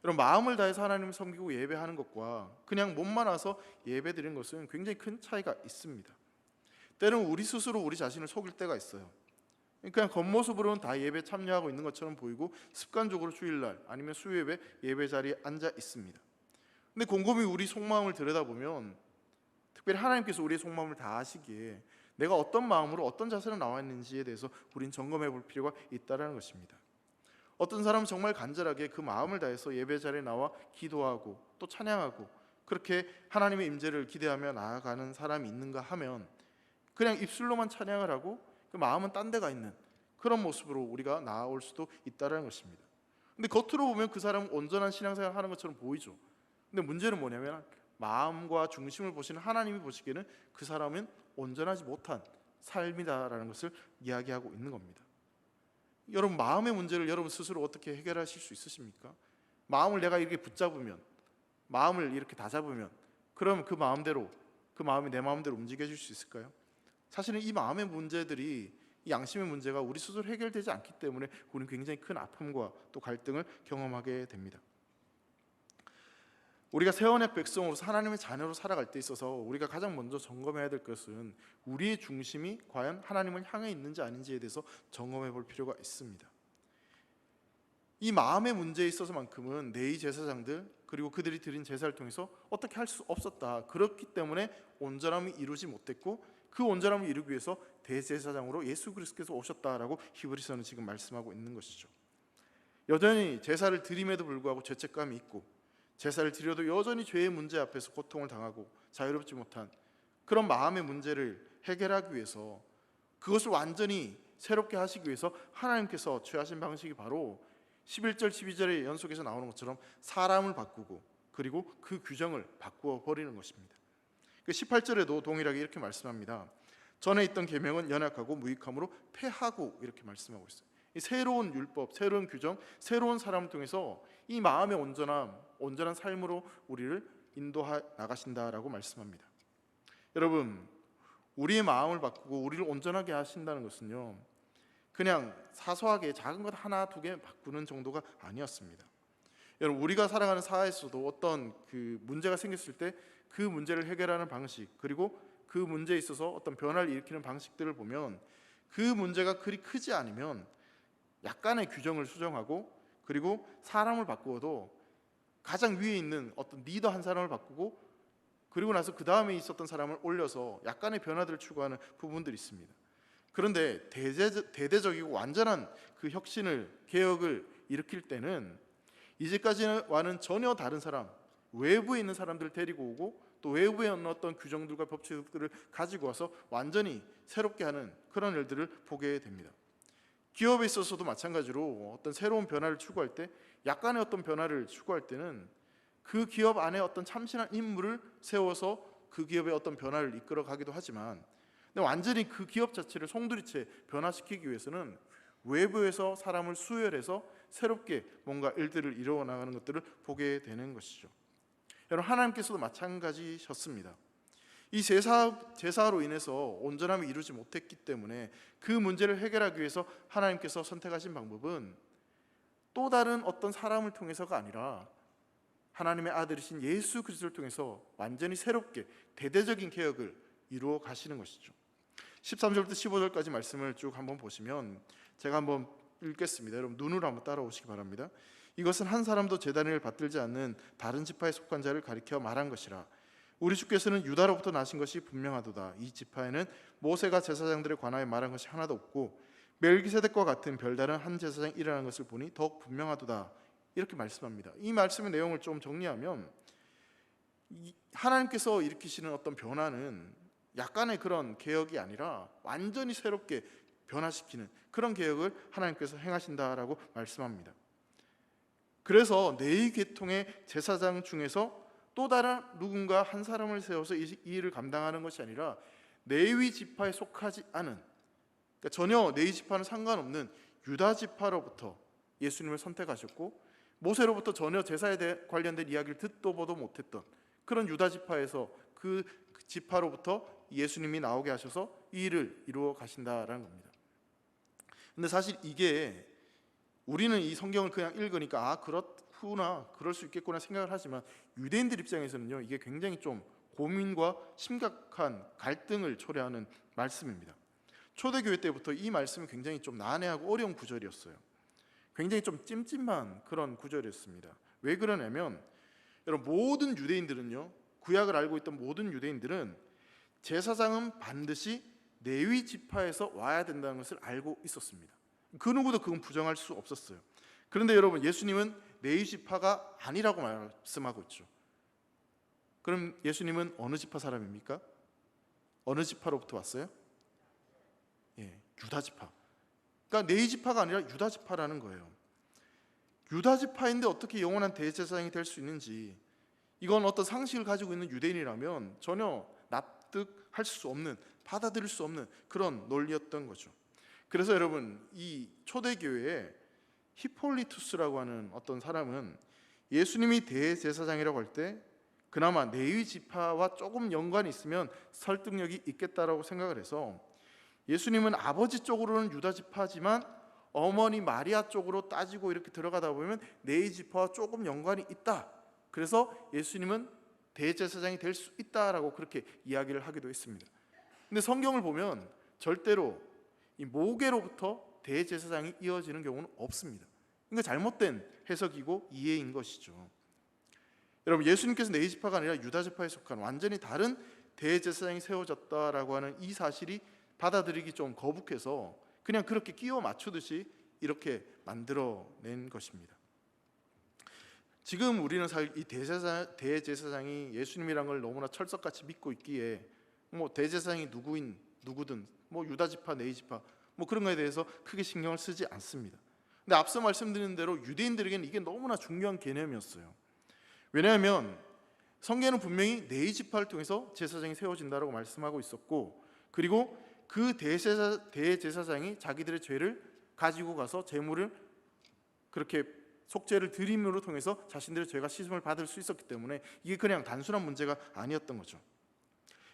[SPEAKER 2] 여러분, 마음을 다해서 하나님을 섬기고 예배하는 것과 그냥 몸만 와서 예배 드리는 것은 굉장히 큰 차이가 있습니다. 때로는 우리 스스로 우리 자신을 속일 때가 있어요. 그냥 겉모습으로는 다 예배 참여하고 있는 것처럼 보이고 습관적으로 주일날 아니면 수요예배 예배 자리에 앉아 있습니다. 근데 곰곰이 우리 속마음을 들여다보면 특별히 하나님께서 우리의 속마음을 다 아시기에 내가 어떤 마음으로 어떤 자세로 나와 있는지에 대해서 우린 점검해 볼 필요가 있다는 것입니다. 어떤 사람은 정말 간절하게 그 마음을 다해서 예배 자리에 나와 기도하고 또 찬양하고 그렇게 하나님의 임재를 기대하며 나아가는 사람이 있는가 하면 그냥 입술로만 찬양을 하고 그 마음은 딴 데가 있는 그런 모습으로 우리가 나아올 수도 있다는 것입니다. 근데 겉으로 보면 그 사람은 온전한 신앙생활을 하는 것처럼 보이죠. 근데 문제는 뭐냐면 마음과 중심을 보시는 하나님이 보시기에는 그 사람은 온전하지 못한 삶이다라는 것을 이야기하고 있는 겁니다. 여러분, 마음의 문제를 여러분 스스로 어떻게 해결하실 수 있으십니까? 마음을 내가 이렇게 붙잡으면, 마음을 이렇게 다잡으면 그럼 그 마음대로, 그 마음이 내 마음대로 움직여질 수 있을까요? 사실은 이 마음의 문제들이, 이 양심의 문제가 우리 스스로 해결되지 않기 때문에 우리는 굉장히 큰 아픔과 또 갈등을 경험하게 됩니다. 우리가 새 언약 백성으로서 하나님의 자녀로 살아갈 때 있어서 우리가 가장 먼저 점검해야 될 것은 우리의 중심이 과연 하나님을 향해 있는지 아닌지에 대해서 점검해 볼 필요가 있습니다. 이 마음의 문제에 있어서만큼은 레위 제사장들 그리고 그들이 드린 제사를 통해서 어떻게 할 수 없었다. 그렇기 때문에 온전함이 이루지 못했고 그 온전함을 이루기 위해서 대제사장으로 예수 그리스도께서 오셨다라고 히브리서는 지금 말씀하고 있는 것이죠. 여전히 제사를 드림에도 불구하고 죄책감이 있고 제사를 드려도 여전히 죄의 문제 앞에서 고통을 당하고 자유롭지 못한 그런 마음의 문제를 해결하기 위해서 그것을 완전히 새롭게 하시기 위해서 하나님께서 취하신 방식이 바로 11절 12절의 연속에서 나오는 것처럼 사람을 바꾸고 그리고 그 규정을 바꾸어 버리는 것입니다. 18절에도 동일하게 이렇게 말씀합니다. 전에 있던 계명은 연약하고 무익함으로 폐하고 이렇게 말씀하고 있어요. 이 새로운 율법, 새로운 규정, 새로운 사람을 통해서 이 마음의 온전한 삶으로 우리를 인도해 나가신다라고 말씀합니다. 여러분, 우리의 마음을 바꾸고 우리를 온전하게 하신다는 것은요, 그냥 사소하게 작은 것 하나 두 개 바꾸는 정도가 아니었습니다. 여러분, 우리가 살아가는 사회에서도 어떤 그 문제가 생겼을 때 그 문제를 해결하는 방식 그리고 그 문제에 있어서 어떤 변화를 일으키는 방식들을 보면 그 문제가 그리 크지 않으면 약간의 규정을 수정하고 그리고 사람을 바꾸어도 가장 위에 있는 어떤 리더 한 사람을 바꾸고 그리고 나서 그 다음에 있었던 사람을 올려서 약간의 변화들을 추구하는 부분들이 있습니다. 그런데 대대적이고 완전한 그 혁신을 개혁을 일으킬 때는 이제까지와는 전혀 다른 사람, 외부에 있는 사람들을 데리고 오고 또 외부에 있는 어떤 규정들과 법칙들을 가지고 와서 완전히 새롭게 하는 그런 일들을 보게 됩니다. 기업에 있어서도 마찬가지로 어떤 새로운 변화를 추구할 때 약간의 어떤 변화를 추구할 때는 그 기업 안에 어떤 참신한 인물을 세워서 그 기업의 어떤 변화를 이끌어 가기도 하지만 근데 완전히 그 기업 자체를 송두리째 변화시키기 위해서는 외부에서 사람을 수혈해서 새롭게 뭔가 일들을 이루어 나가는 것들을 보게 되는 것이죠. 여러분, 하나님께서도 마찬가지셨습니다. 이 제사로 인해서 온전함을 이루지 못했기 때문에 그 문제를 해결하기 위해서 하나님께서 선택하신 방법은 또 다른 어떤 사람을 통해서가 아니라 하나님의 아들이신 예수 그리스도를 통해서 완전히 새롭게 대대적인 개혁을 이루어 가시는 것이죠. 13절부터 15절까지 말씀을 쭉 한번 보시면 제가 한번 읽겠습니다. 여러분 눈으로 한번 따라오시기 바랍니다. 이것은 한 사람도 제단을 받들지 않는 다른 지파에 속한 자를 가리켜 말한 것이라. 우리 주께서는 유다로부터 나신 것이 분명하도다. 이 지파에는 모세가 제사장들에 관하여 말한 것이 하나도 없고 멜기세덱과 같은 별다른 한 제사장이 일어난 것을 보니 더욱 분명하도다. 이렇게 말씀합니다. 이 말씀의 내용을 좀 정리하면 하나님께서 일으키시는 어떤 변화는 약간의 그런 개혁이 아니라 완전히 새롭게 변화시키는 그런 개혁을 하나님께서 행하신다라고 말씀합니다. 그래서 네 계통의 제사장 중에서 또 다른 누군가 한 사람을 세워서 이 일을 감당하는 것이 아니라 레위 지파에 속하지 않은, 그러니까 전혀 레위 지파는 상관없는 유다 지파로부터 예수님을 선택하셨고 모세로부터 전혀 제사에 관련된 이야기를 듣도 보도 못했던 그런 유다 지파에서 그 지파로부터 예수님이 나오게 하셔서 이 일을 이루어 가신다라는 겁니다. 근데 사실 이게 우리는 이 성경을 그냥 읽으니까 그렇구나, 그럴 수 있겠구나 생각을 하지만 유대인들 입장에서는요, 이게 굉장히 좀 고민과 심각한 갈등을 초래하는 말씀입니다. 초대교회 때부터 이 말씀이 굉장히 좀 난해하고 어려운 구절이었어요. 굉장히 좀 찜찜한 그런 구절이었습니다. 왜 그러냐면 여러분, 모든 유대인들은요, 구약을 알고 있던 모든 유대인들은 제사장은 반드시 레위 지파에서 와야 된다는 것을 알고 있었습니다. 그 누구도 그건 부정할 수 없었어요. 그런데 여러분, 예수님은 레위 지파가 아니라고 말씀하고 있죠. 그럼 예수님은 어느 지파 사람입니까? 어느 지파로부터 왔어요? 유다 지파. 그러니까 레위 지파가 아니라 유다 지파라는 거예요. 유다 지파인데 어떻게 영원한 대제사장이 될 수 있는지, 이건 어떤 상식을 가지고 있는 유대인이라면 전혀 납득할 수 없는, 받아들일 수 없는 그런 논리였던 거죠. 그래서 여러분, 이 초대교회에 히폴리투스라고 하는 어떤 사람은 예수님이 대제사장이라고 할 때 그나마 레위 지파와 조금 연관이 있으면 설득력이 있겠다라고 생각을 해서, 예수님은 아버지 쪽으로는 유다 지파지만 어머니 마리아 쪽으로 따지고 이렇게 들어가다 보면 레위 지파와 조금 연관이 있다, 그래서 예수님은 대제사장이 될 수 있다라고 그렇게 이야기를 하기도 했습니다. 근데 성경을 보면 절대로 이 모계로부터 대제사장이 이어지는 경우는 없습니다. 그러니까 잘못된 해석이고 이해인 것이죠. 여러분, 예수님께서 레위 지파가 아니라 유다 지파에 속한 완전히 다른 대제사장이 세워졌다라고 하는 이 사실이 받아들이기 좀 거북해서 그냥 그렇게 끼워 맞추듯이 이렇게 만들어낸 것입니다. 지금 우리는 사실 이 대제사장이 예수님이란 걸 너무나 철석같이 믿고 있기에 뭐 대제사장이 누구든 뭐 유다 지파, 레위 지파 뭐 그런 거에 대해서 크게 신경을 쓰지 않습니다. 근데 앞서 말씀드린 대로 유대인들에게는 이게 너무나 중요한 개념이었어요. 왜냐하면 성경은 분명히 레위 지파를 통해서 제사장이 세워진다라고 말씀하고 있었고, 그리고 그 대제사장이 자기들의 죄를 가지고 가서 제물을 그렇게 속죄를 드림으로 통해서 자신들의 죄가 씻음을 받을 수 있었기 때문에 이게 그냥 단순한 문제가 아니었던 거죠.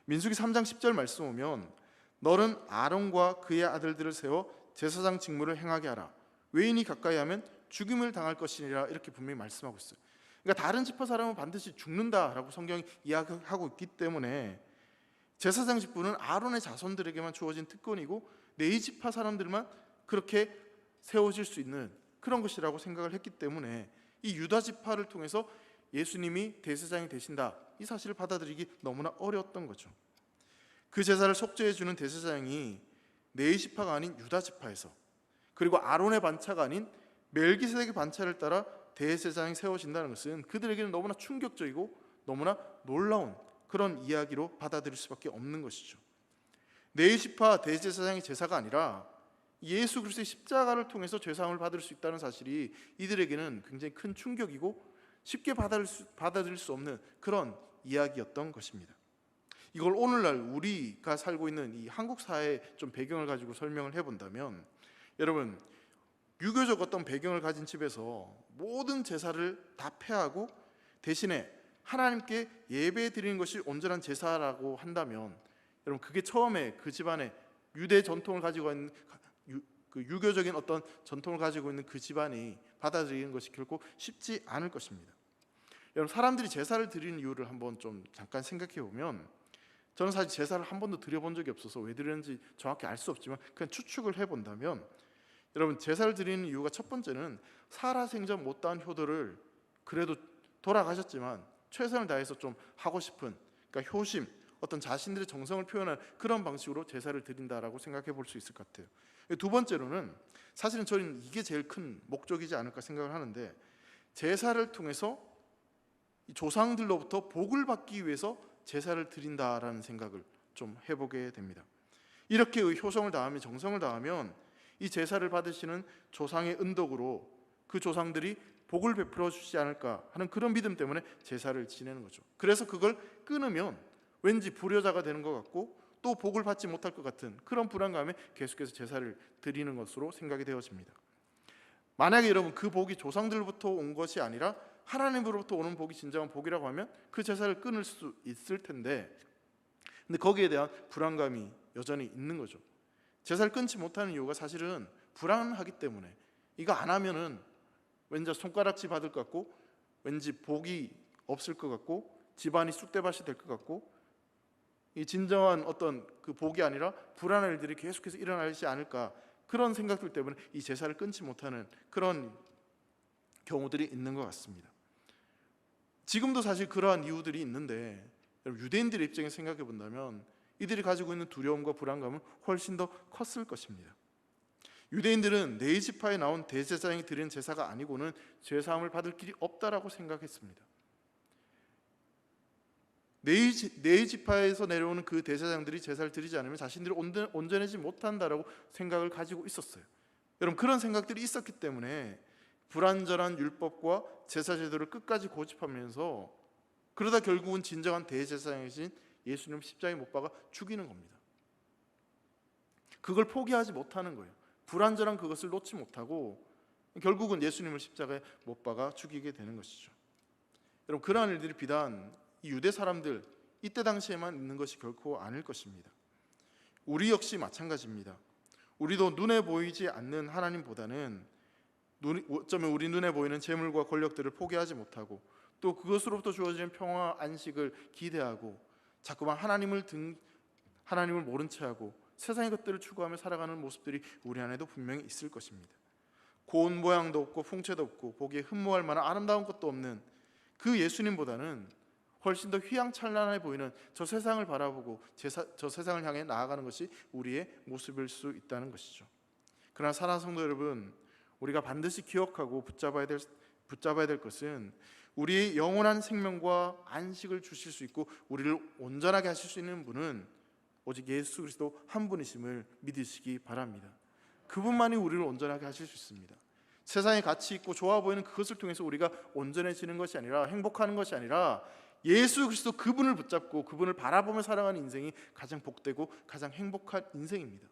[SPEAKER 2] 민수기 3장 10절 말씀 보면, 너는 아론과 그의 아들들을 세워 제사장 직무를 행하게 하라. 외인이 가까이 하면 죽임을 당할 것이니라, 이렇게 분명히 말씀하고 있어요. 그러니까 다른 지파 사람은 반드시 죽는다라고 성경이 이야기하고 있기 때문에 제사장 직분은 아론의 자손들에게만 주어진 특권이고 레위 지파 사람들만 그렇게 세워질 수 있는 그런 것이라고 생각을 했기 때문에 이 유다 지파를 통해서 예수님이 대제사장이 되신다, 이 사실을 받아들이기 너무나 어려웠던 거죠. 그 제사를 속죄해 주는 대제사장이 레위 지파가 아닌 유다 지파에서, 그리고 아론의 반차가 아닌 멜기세덱의 반차를 따라 대제사장이 세워진다는 것은 그들에게는 너무나 충격적이고 너무나 놀라운 그런 이야기로 받아들일 수밖에 없는 것이죠. 레위 지파 대제사장의 제사가 아니라 예수 그리스도의 십자가를 통해서 죄사함을 받을 수 있다는 사실이 이들에게는 굉장히 큰 충격이고 쉽게 받아들일 수 없는 그런 이야기였던 것입니다. 이걸 오늘날 우리가 살고 있는 이 한국 사회의 좀 배경을 가지고 설명을 해본다면, 여러분, 유교적 어떤 배경을 가진 집에서 모든 제사를 다 폐하고 대신에 하나님께 예배 드리는 것이 온전한 제사라고 한다면, 여러분, 그게 처음에 그 집안의 유대 전통을 가지고 있는 그 유교적인 어떤 전통을 가지고 있는 그 집안이 받아들이는 것이 결코 쉽지 않을 것입니다. 여러분, 사람들이 제사를 드리는 이유를 한번 좀 잠깐 생각해 보면, 저는 사실 제사를 한 번도 드려본 적이 없어서 왜 드렸는지 정확히 알 수 없지만 그냥 추측을 해본다면, 여러분, 제사를 드리는 이유가 첫 번째는 살아생전 못다한 효도를 그래도 돌아가셨지만 최선을 다해서 좀 하고 싶은, 그러니까 효심, 어떤 자신들의 정성을 표현한 그런 방식으로 제사를 드린다라고 생각해 볼 수 있을 것 같아요. 두 번째로는 사실은 저는 이게 제일 큰 목적이지 않을까 생각을 하는데, 제사를 통해서 조상들로부터 복을 받기 위해서 제사를 드린다라는 생각을 좀 해보게 됩니다. 이렇게 효성을 다하면, 정성을 다하면 이 제사를 받으시는 조상의 은덕으로 그 조상들이 복을 베풀어 주시지 않을까 하는 그런 믿음 때문에 제사를 지내는 거죠. 그래서 그걸 끊으면 왠지 불효자가 되는 것 같고 또 복을 받지 못할 것 같은 그런 불안감에 계속해서 제사를 드리는 것으로 생각이 되어집니다. 만약에 여러분, 그 복이 조상들부터 온 것이 아니라 하나님으로부터 오는 복이 진정한 복이라고 하면 그 제사를 끊을 수 있을 텐데, 근데 거기에 대한 불안감이 여전히 있는 거죠. 제사를 끊지 못하는 이유가 사실은 불안하기 때문에, 이거 안 하면은 왠지 손가락질 받을 것 같고, 왠지 복이 없을 것 같고, 집안이 쑥대밭이 될 것 같고, 이 진정한 어떤 그 복이 아니라 불안한 일들이 계속해서 일어나지 않을까, 그런 생각들 때문에 이 제사를 끊지 못하는 그런 경우들이 있는 것 같습니다. 지금도 사실 그러한 이유들이 있는데, 여러분 유대인들의 입장에서 생각해 본다면 이들이 가지고 있는 두려움과 불안감은 훨씬 더 컸을 것입니다. 유대인들은 네이 지파에 나온 대제사장이 드린 제사가 아니고는 죄사함을 받을 길이 없다라고 생각했습니다. 네이 지파에서 내려오는 그 대제사장들이 제사를 드리지 않으면 자신들이 온전해지지 못한다라고 생각을 가지고 있었어요. 여러분 그런 생각들이 있었기 때문에 불완전한 율법과 제사 제도를 끝까지 고집하면서, 그러다 결국은 진정한 대제사장이신 예수님 십자가에 못 박아 죽이는 겁니다. 그걸 포기하지 못하는 거예요. 불완전한 그것을 놓지 못하고 결국은 예수님을 십자가에 못 박아 죽이게 되는 것이죠. 여러분 그러한 일들이 비단 이 유대 사람들 이때 당시에만 있는 것이 결코 아닐 것입니다. 우리 역시 마찬가지입니다. 우리도 눈에 보이지 않는 하나님보다는 어쩌면 우리 눈에 보이는 재물과 권력들을 포기하지 못하고 또 그것으로부터 주어지는 평화와 안식을 기대하고 자꾸만 하나님을 모른 채하고 세상의 것들을 추구하며 살아가는 모습들이 우리 안에도 분명히 있을 것입니다. 고운 모양도 없고 풍채도 없고 보기에 흠모할 만한 아름다운 것도 없는 그 예수님보다는 훨씬 더 휘황찬란해 보이는 저 세상을 바라보고 저 세상을 향해 나아가는 것이 우리의 모습일 수 있다는 것이죠. 그러나 사랑하는 성도 여러분, 우리가 반드시 기억하고 붙잡아야 될 것은 우리의 영원한 생명과 안식을 주실 수 있고 우리를 온전하게 하실 수 있는 분은 오직 예수 그리스도 한 분이심을 믿으시기 바랍니다. 그분만이 우리를 온전하게 하실 수 있습니다. 세상에 가치 있고 좋아 보이는 그것을 통해서 우리가 온전해지는 것이 아니라, 행복하는 것이 아니라 예수 그리스도 그분을 붙잡고 그분을 바라보며 살아가는 인생이 가장 복되고 가장 행복한 인생입니다.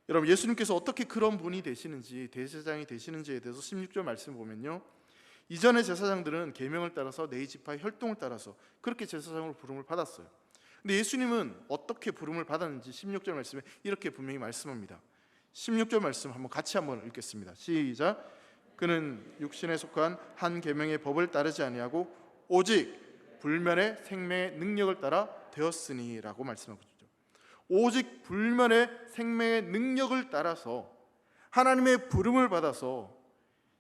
[SPEAKER 2] 여러분 예수님께서 어떻게 그런 분이 되시는지, 대제사장이 되시는지에 대해서 16절 말씀을 보면요, 이전의 제사장들은 계명을 따라서 네이 지파의 혈통을 따라서 그렇게 제사장으로 부름을 받았어요. 근데 예수님은 어떻게 부름을 받았는지 16절 말씀에 이렇게 분명히 말씀합니다. 16절 말씀 같이 한번 읽겠습니다. 시작. 그는 육신에 속한 한 계명의 법을 따르지 아니하고 오직 불멸의 생명의 능력을 따라 되었으니라고 말씀하고 있죠. 오직 불멸의 생명의 능력을 따라서 하나님의 부름을 받아서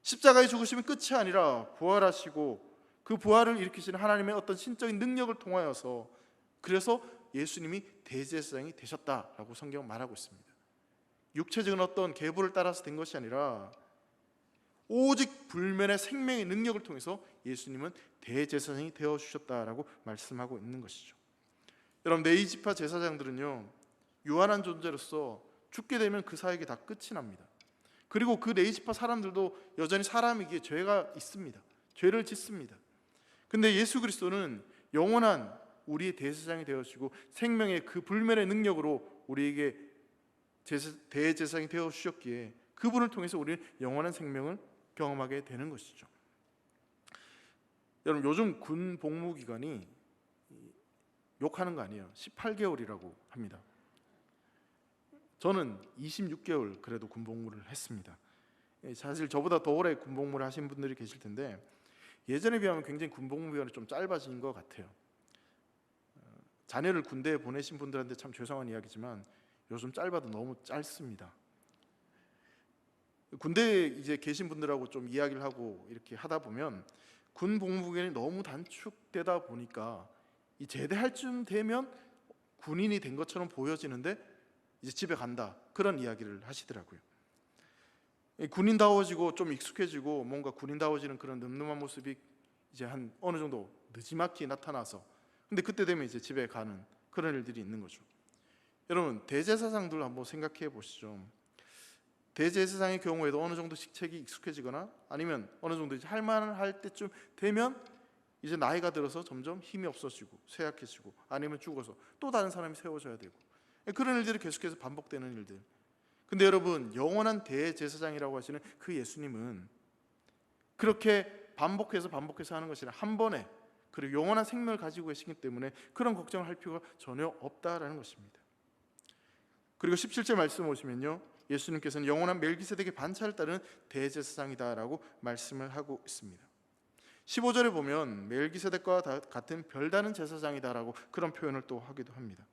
[SPEAKER 2] 십자가에 죽으시면 끝이 아니라 부활하시고 그 부활을 일으키시는 하나님의 어떤 신적인 능력을 통하여서, 그래서 예수님이 대제사장이 되셨다라고 성경은 말하고 있습니다. 육체적인 어떤 계보를 따라서 된 것이 아니라 오직 불멸의 생명의 능력을 통해서 예수님은 대제사장이 되어주셨다라고 말씀하고 있는 것이죠. 여러분 네이 지파 제사장들은요 유한한 존재로서 죽게 되면 그 사역이 다 끝이 납니다. 그리고 그 네이 지파 사람들도 여전히 사람이기에 죄가 있습니다. 죄를 짓습니다. 근데 예수 그리스도는 영원한 우리의 대제사장이 되어주시고 생명의 그 불멸의 능력으로 우리에게 대제사장이 되어주셨기에 그분을 통해서 우리는 영원한 생명을 경험하게 되는 것이죠. 여러분 요즘 군 복무 기간이 욕하는 거 아니에요. 18개월이라고 합니다. 저는 26개월 그래도 군 복무를 했습니다. 사실 저보다 더 오래 군 복무를 하신 분들이 계실 텐데 예전에 비하면 굉장히 군 복무 기간이 좀 짧아진 것 같아요. 자녀를 군대에 보내신 분들한테 참 죄송한 이야기지만 요즘 짧아도 너무 짧습니다. 군대에 이제 계신 분들하고 좀 이야기를 하고 이렇게 하다 보면 군 복무 기간이 너무 단축되다 보니까 이 제대할 쯤 되면 군인이 된 것처럼 보여지는데 이제 집에 간다, 그런 이야기를 하시더라고요. 군인다워지고 좀 익숙해지고 뭔가 군인다워지는 그런 늠름한 모습이 이제 한 어느 정도 느지막이 나타나서, 근데 그때 되면 이제 집에 가는 그런 일들이 있는 거죠. 여러분 대제사장들 한번 생각해 보시죠. 대제사장의 경우에도 어느 정도 식책이 익숙해지거나 아니면 어느 정도 이제 할 만할 때쯤 되면 이제 나이가 들어서 점점 힘이 없어지고 쇠약해지고 아니면 죽어서 또 다른 사람이 세워져야 되고, 그런 일들이 계속해서 반복되는 일들. 근데 여러분 영원한 대제사장이라고 하시는 그 예수님은 그렇게 반복해서 하는 것이 아니라 한 번에, 그리고 영원한 생명을 가지고 계시기 때문에 그런 걱정을 할 필요가 전혀 없다라는 것입니다. 그리고 17절 말씀 보시면요, 예수님께서는 영원한 멜기세덱의 반차를 따르는 대제사장이다라고 말씀을 하고 있습니다. 15절에 보면 멜기세덱과 같은 별다른 제사장이다라고 그런 표현을 또 하기도 합니다.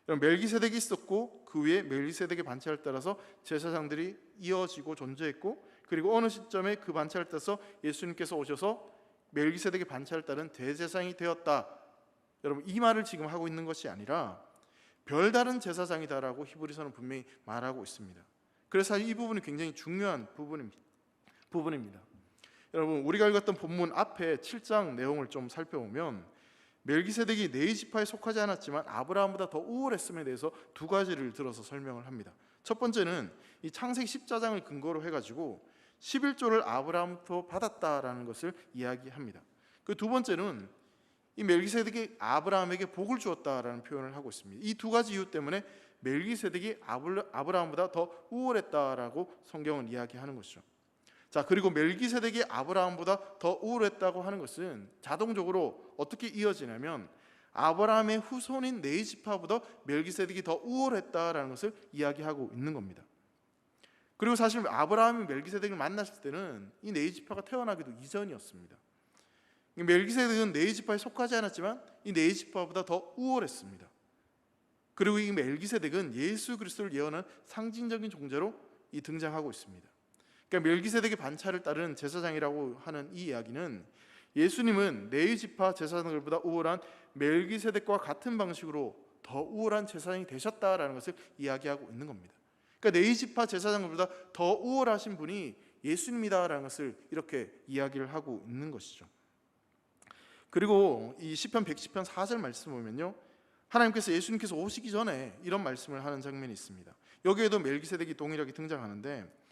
[SPEAKER 2] 멜기세덱이 있었고 그 위에 멜기세덱의 반차를 따라서 제사장들이 이어지고 존재했고, 그리고 어느 시점에 그 반차를 따라서 예수님께서 오셔서 멜기세덱의 반차를 따른 대제사장이 되었다. 여러분, 이 말을 지금 하고 있는 것이 아니라 별다른 제사장이다라고 히브리서는 분명히 말하고 있습니다. 그래서 이 부분이 굉장히 중요한 부분입니다. 여러분, 우리가 읽었던 본문 앞에 7장 내용을 좀 살펴보면 멜기세덱이 네위 지파에 속하지 않았지만 아브라함보다 더 우월했음에 대해서 두 가지를 들어서 설명을 합니다. 첫 번째는 이 창세기 14장을 근거로 해가지고 11조를 아브라함부터 받았다라는 것을 이야기합니다. 그 두 번째는 이 멜기세덱이 아브라함에게 복을 주었다라는 표현을 하고 있습니다. 이 두 가지 이유 때문에 멜기세덱이 아브라함보다 더 우월했다라고 성경은 이야기하는 것이죠. 자, 그리고 멜기세덱이 아브라함보다 더 우월했다고 하는 것은 자동적으로 어떻게 이어지냐면 아브라함의 후손인 네위 지파보다 멜기세덱이 더 우월했다라는 것을 이야기하고 있는 겁니다. 그리고 사실 아브라함이 멜기세덱을 만났을 때는 이 네위 지파가 태어나기도 이전이었습니다. 멜기세덱은 네위 지파에 속하지 않았지만 이 네위 지파보다 더 우월했습니다. 그리고 이 멜기세덱은 예수 그리스도를 예언한 상징적인 존재로 등장하고 있습니다. 그러니까 멜기세덱의 반차를 따르는 제사장이라고 하는 이 이야기는 예수님은 네위 지파 제사장들보다 우월한 멜기세덱과 같은 방식으로 더 우월한 제사장이 되셨다라는 것을 이야기하고 있는 겁니다. 그러니까 네위 지파 제사장들보다 더 우월하신 분이 예수님이다라는 것을 이렇게 이야기를 하고 있는 것이죠. 그리고 이 시편 110편 4절 말씀 보면요, 하나님께서 예수님께서 오시기 전에 이런 말씀을 하는 장면이 있습니다. 여기에도 멜기세덱이 동일하게 등장하는데,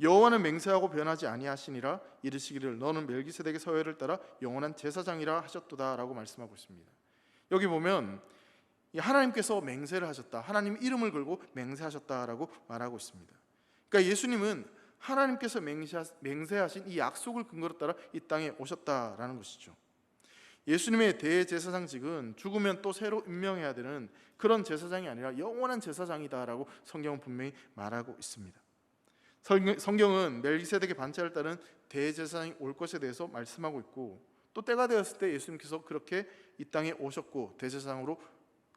[SPEAKER 2] 여호와는 맹세하고 변하지 아니하시니라 이르시기를 너는 멜기세덱의 서열을 따라 영원한 제사장이라 하셨도다라고 말씀하고 있습니다. 여기 보면 하나님께서 맹세를 하셨다, 하나님 이름을 걸고 맹세하셨다라고 말하고 있습니다. 그러니까 예수님은 하나님께서 맹세하신 이 약속을 근거로 따라 이 땅에 오셨다라는 것이죠. 예수님의 대제사장직은 죽으면 또 새로 임명해야 되는 그런 제사장이 아니라 영원한 제사장이다라고 성경은 분명히 말하고 있습니다. 성경은 멜기세덱의 반차를 따른 대제사장이 올 것에 대해서 말씀하고 있고, 또 때가 되었을 때 예수님께서 그렇게 이 땅에 오셨고 대제사장으로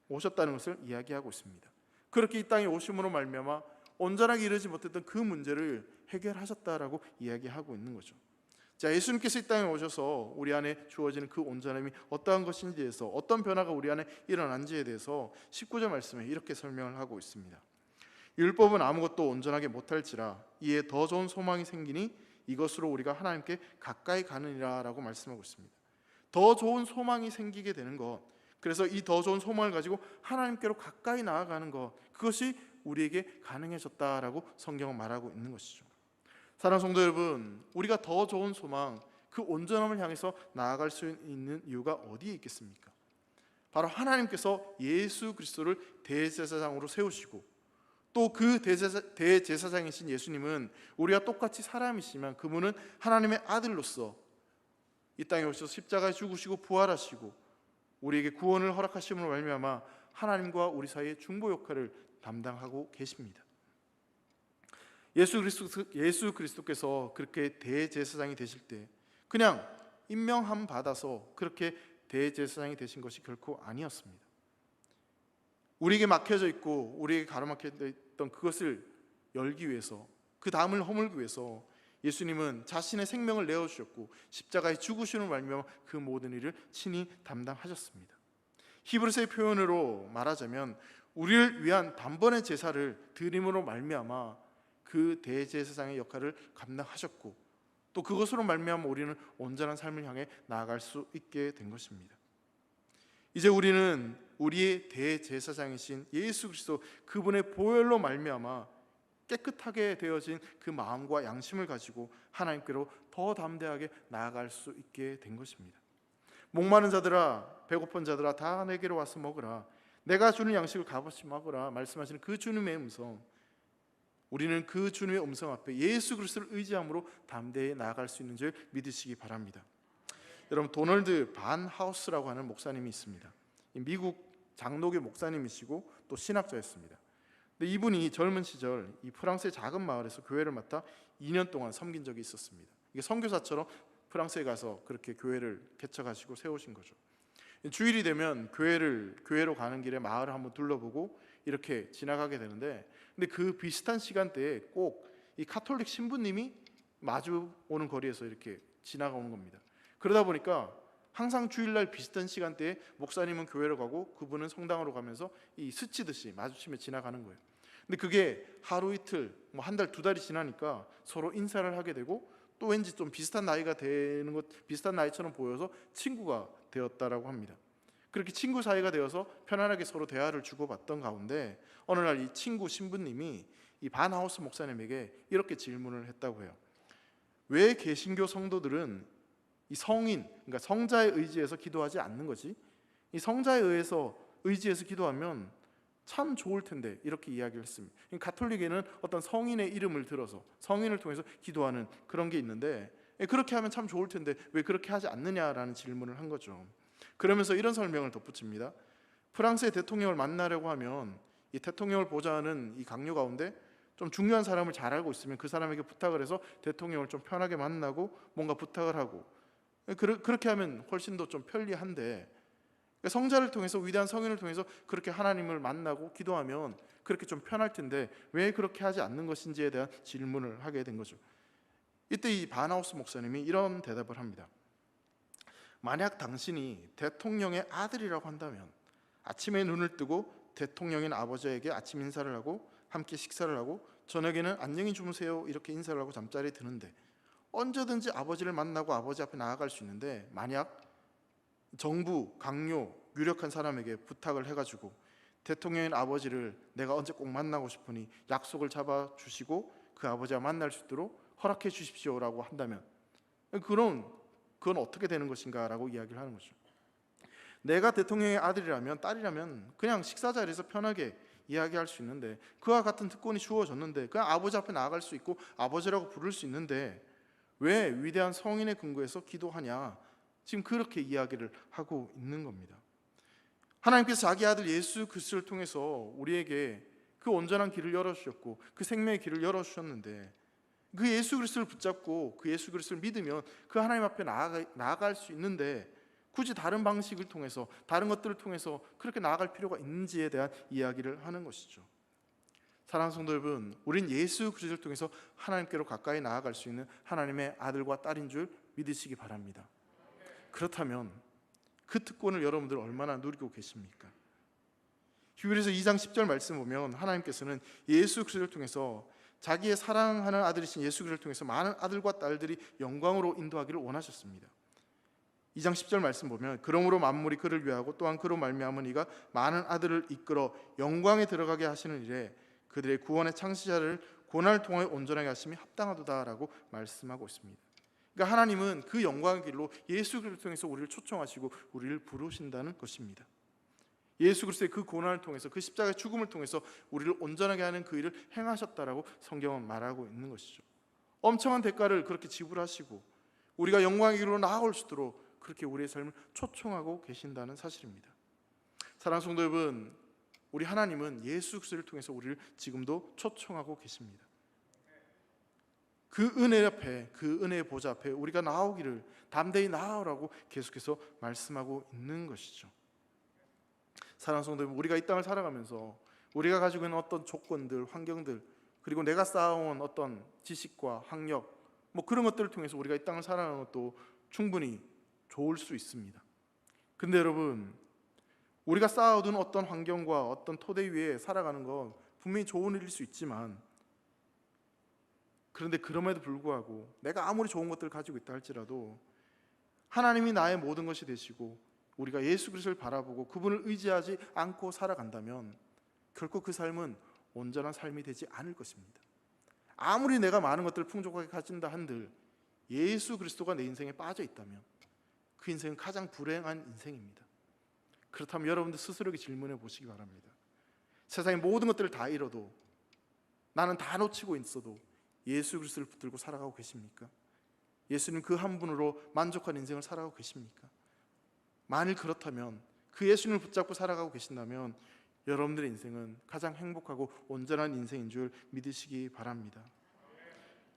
[SPEAKER 2] 오셨다는 것을 이야기하고 있습니다. 그렇게 이 땅에 오심으로 말미암아 온전하게 이르지 못했던 그 문제를 해결하셨다라고 이야기하고 있는 거죠. 자, 예수님께서 이 땅에 오셔서 우리 안에 주어지는 그 온전함이 어떠한 것인지에 대해서, 어떤 변화가 우리 안에 일어난지에 대해서 19절 말씀에 이렇게 설명을 하고 있습니다. 율법은 아무것도 온전하게 못할지라 이에 더 좋은 소망이 생기니 이것으로 우리가 하나님께 가까이 가느니라 라고 말씀하고 있습니다. 더 좋은 소망이 생기게 되는 것, 그래서 이 더 좋은 소망을 가지고 하나님께로 가까이 나아가는 것, 그것이 우리에게 가능해졌다라고 성경은 말하고 있는 것이죠. 사랑하는 성도 여러분, 우리가 더 좋은 소망, 그 온전함을 향해서 나아갈 수 있는 이유가 어디에 있겠습니까? 바로 하나님께서 예수 그리스도를 대제사장으로 세우시고, 또 그 대제사장이신 예수님은 우리와 똑같이 사람이시지만 그분은 하나님의 아들로서 이 땅에 오셔서 십자가에 죽으시고 부활하시고 우리에게 구원을 허락하심으로 말미암아 하나님과 우리 사이의 중보 역할을 담당하고 계십니다. 예수 그리스도께서 그렇게 대제사장이 되실 때 그냥 임명함 받아서 그렇게 대제사장이 되신 것이 결코 아니었습니다. 우리에게 막혀져 있고 우리에게 가로막혀 있던 그것을 열기 위해서, 그 담을 허물기 위해서 예수님은 자신의 생명을 내어주셨고 십자가에 죽으심으로 말미암아 그 모든 일을 친히 담당하셨습니다. 히브리서의 표현으로 말하자면 우리를 위한 단번의 제사를 드림으로 말미암아 그 대제사장의 역할을 감당하셨고, 또 그것으로 말미암아 우리는 온전한 삶을 향해 나아갈 수 있게 된 것입니다. 이제 우리는 우리의 대제사장이신 예수 그리스도 그분의 보혈로 말미암아 깨끗하게 되어진 그 마음과 양심을 가지고 하나님께로 더 담대하게 나아갈 수 있게 된 것입니다. 목마른 자들아 배고픈 자들아 다 내게로 와서 먹으라, 내가 주는 양식을 값없이 먹으라 말씀하시는 그 주님의 음성, 우리는 그 주님의 음성 앞에 예수 그리스도를 의지함으로 담대히 나아갈 수 있는 줄 믿으시기 바랍니다. 여러분, 도널드 반 하우스라고 하는 목사님이 있습니다. 미국 장로교 목사님이시고 또 신학자였습니다. 근데 이분이 젊은 시절 이 프랑스의 작은 마을에서 교회를 맡아 2년 동안 섬긴 적이 있었습니다. 이게 선교사처럼 프랑스에 가서 그렇게 교회를 개척하시고 세우신 거죠. 주일이 되면 교회로 가는 길에 마을을 한번 둘러보고 이렇게 지나가게 되는데, 근데 그 비슷한 시간대에 꼭 이 가톨릭 신부님이 마주 오는 거리에서 이렇게 지나가는 겁니다. 그러다 보니까 항상 주일날 비슷한 시간대에 목사님은 교회로 가고 그분은 성당으로 가면서 이 스치듯이 마주치며 지나가는 거예요. 근데 그게 하루 이틀, 뭐 한 달, 두 달이 지나니까 서로 인사를 하게 되고, 또 왠지 좀 비슷한 나이가 되는 것, 비슷한 나이처럼 보여서 친구가 되었다라고 합니다. 그렇게 친구 사이가 되어서 편안하게 서로 대화를 주고받던 가운데 어느 날 이 친구 신부님이 이 반하우스 목사님에게 이렇게 질문을 했다고 해요. 왜 개신교 성도들은 이 성인, 그러니까 성자의 의지에서 기도하지 않는 거지? 이 성자에 의해서 의지해서 기도하면 참 좋을 텐데, 이렇게 이야기를 했습니다. 가톨릭에는 어떤 성인의 이름을 들어서 성인을 통해서 기도하는 그런 게 있는데, 그렇게 하면 참 좋을 텐데 왜 그렇게 하지 않느냐라는 질문을 한 거죠. 그러면서 이런 설명을 덧붙입니다. 프랑스의 대통령을 만나려고 하면 이 대통령을 보좌하는 이 강요 가운데 좀 중요한 사람을 잘 알고 있으면 그 사람에게 부탁을 해서 대통령을 좀 편하게 만나고 뭔가 부탁을 하고, 그렇게 하면 훨씬 더 좀 편리한데, 성자를 통해서, 위대한 성인을 통해서 그렇게 하나님을 만나고 기도하면 그렇게 좀 편할 텐데 왜 그렇게 하지 않는 것인지에 대한 질문을 하게 된 거죠. 이때 이 반하우스 목사님이 이런 대답을 합니다. 만약 당신이 대통령의 아들이라고 한다면 아침에 눈을 뜨고 대통령인 아버지에게 아침 인사를 하고 함께 식사를 하고 저녁에는 안녕히 주무세요 이렇게 인사를 하고 잠자리에 드는데 언제든지 아버지를 만나고 아버지 앞에 나아갈 수 있는데, 만약 정부, 강요, 유력한 사람에게 부탁을 해가지고 대통령인 아버지를 내가 언제 꼭 만나고 싶으니 약속을 잡아주시고 그 아버지와 만날 수 있도록 허락해 주십시오라고 한다면 그건 어떻게 되는 것인가 라고 이야기를 하는 거죠. 내가 대통령의 아들이라면, 딸이라면 그냥 식사 자리에서 편하게 이야기할 수 있는데, 그와 같은 특권이 주어졌는데 그냥 아버지 앞에 나아갈 수 있고 아버지라고 부를 수 있는데 왜 위대한 성인의 근거에서 기도하냐, 지금 그렇게 이야기를 하고 있는 겁니다. 하나님께서 자기 아들 예수 그리스도를 통해서 우리에게 그 온전한 길을 열어주셨고 그 생명의 길을 열어주셨는데, 그 예수 그리스도를 붙잡고 그 예수 그리스도를 믿으면 그 하나님 앞에 나아갈 수 있는데, 굳이 다른 방식을 통해서, 다른 것들을 통해서 그렇게 나아갈 필요가 있는지에 대한 이야기를 하는 것이죠. 사랑하는 성도 여러분, 우린 예수 그리스도를 통해서 하나님께로 가까이 나아갈 수 있는 하나님의 아들과 딸인 줄 믿으시기 바랍니다. 그렇다면 그 특권을 여러분들 얼마나 누리고 계십니까? 히브리서 2장 10절 말씀 보면 하나님께서는 예수 그리스도를 통해서 자기의 사랑하는 아들이신 예수 그리스도를 통해서 많은 아들과 딸들이 영광으로 인도하기를 원하셨습니다. 2장 10절 말씀 보면 그러므로 만물이 그를 위하고 또한 그로 말미암은 이가 많은 아들을 이끌어 영광에 들어가게 하시는 일에 그들의 구원의 창시자를 고난을 통하여 온전하게 하심이 합당하도다라고 말씀하고 있습니다. 그러니까 하나님은 그 영광의 길로 예수 그리스도를 통해서 우리를 초청하시고 우리를 부르신다는 것입니다. 예수 그리스도의 그 고난을 통해서, 그 십자가의 죽음을 통해서 우리를 온전하게 하는 그 일을 행하셨다라고 성경은 말하고 있는 것이죠. 엄청난 대가를 그렇게 지불하시고 우리가 영광의 길로 나아올 수 있도록 그렇게 우리의 삶을 초청하고 계신다는 사실입니다. 사랑하는 성도 여러분, 우리 하나님은 예수 그리스도를 통해서 우리를 지금도 초청하고 계십니다. 그 은혜 앞에, 그 은혜의 보좌 앞에 우리가 나오기를 담대히 나아오라고 계속해서 말씀하고 있는 것이죠. 사랑하는 성도 여러분, 우리가 이 땅을 살아가면서 우리가 가지고 있는 어떤 조건들, 환경들, 그리고 내가 쌓아온 어떤 지식과 학력, 뭐 그런 것들을 통해서 우리가 이 땅을 살아가는 것도 충분히 좋을 수 있습니다. 근데 여러분, 우리가 쌓아둔 어떤 환경과 어떤 토대 위에 살아가는 건 분명히 좋은 일일 수 있지만, 그런데 그럼에도 불구하고 내가 아무리 좋은 것들을 가지고 있다 할지라도 하나님이 나의 모든 것이 되시고 우리가 예수 그리스도를 바라보고 그분을 의지하지 않고 살아간다면 결코 그 삶은 온전한 삶이 되지 않을 것입니다. 아무리 내가 많은 것들을 풍족하게 가진다 한들 예수 그리스도가 내 인생에 빠져 있다면 그 인생은 가장 불행한 인생입니다. 그렇다면 여러분들 스스로에게 질문해 보시기 바랍니다. 세상의 모든 것들을 다 잃어도, 나는 다 놓치고 있어도 예수 그리스도를 붙들고 살아가고 계십니까? 예수님 그 한 분으로 만족한 인생을 살아가고 계십니까? 만일 그렇다면, 그 예수님을 붙잡고 살아가고 계신다면 여러분들의 인생은 가장 행복하고 온전한 인생인 줄 믿으시기 바랍니다.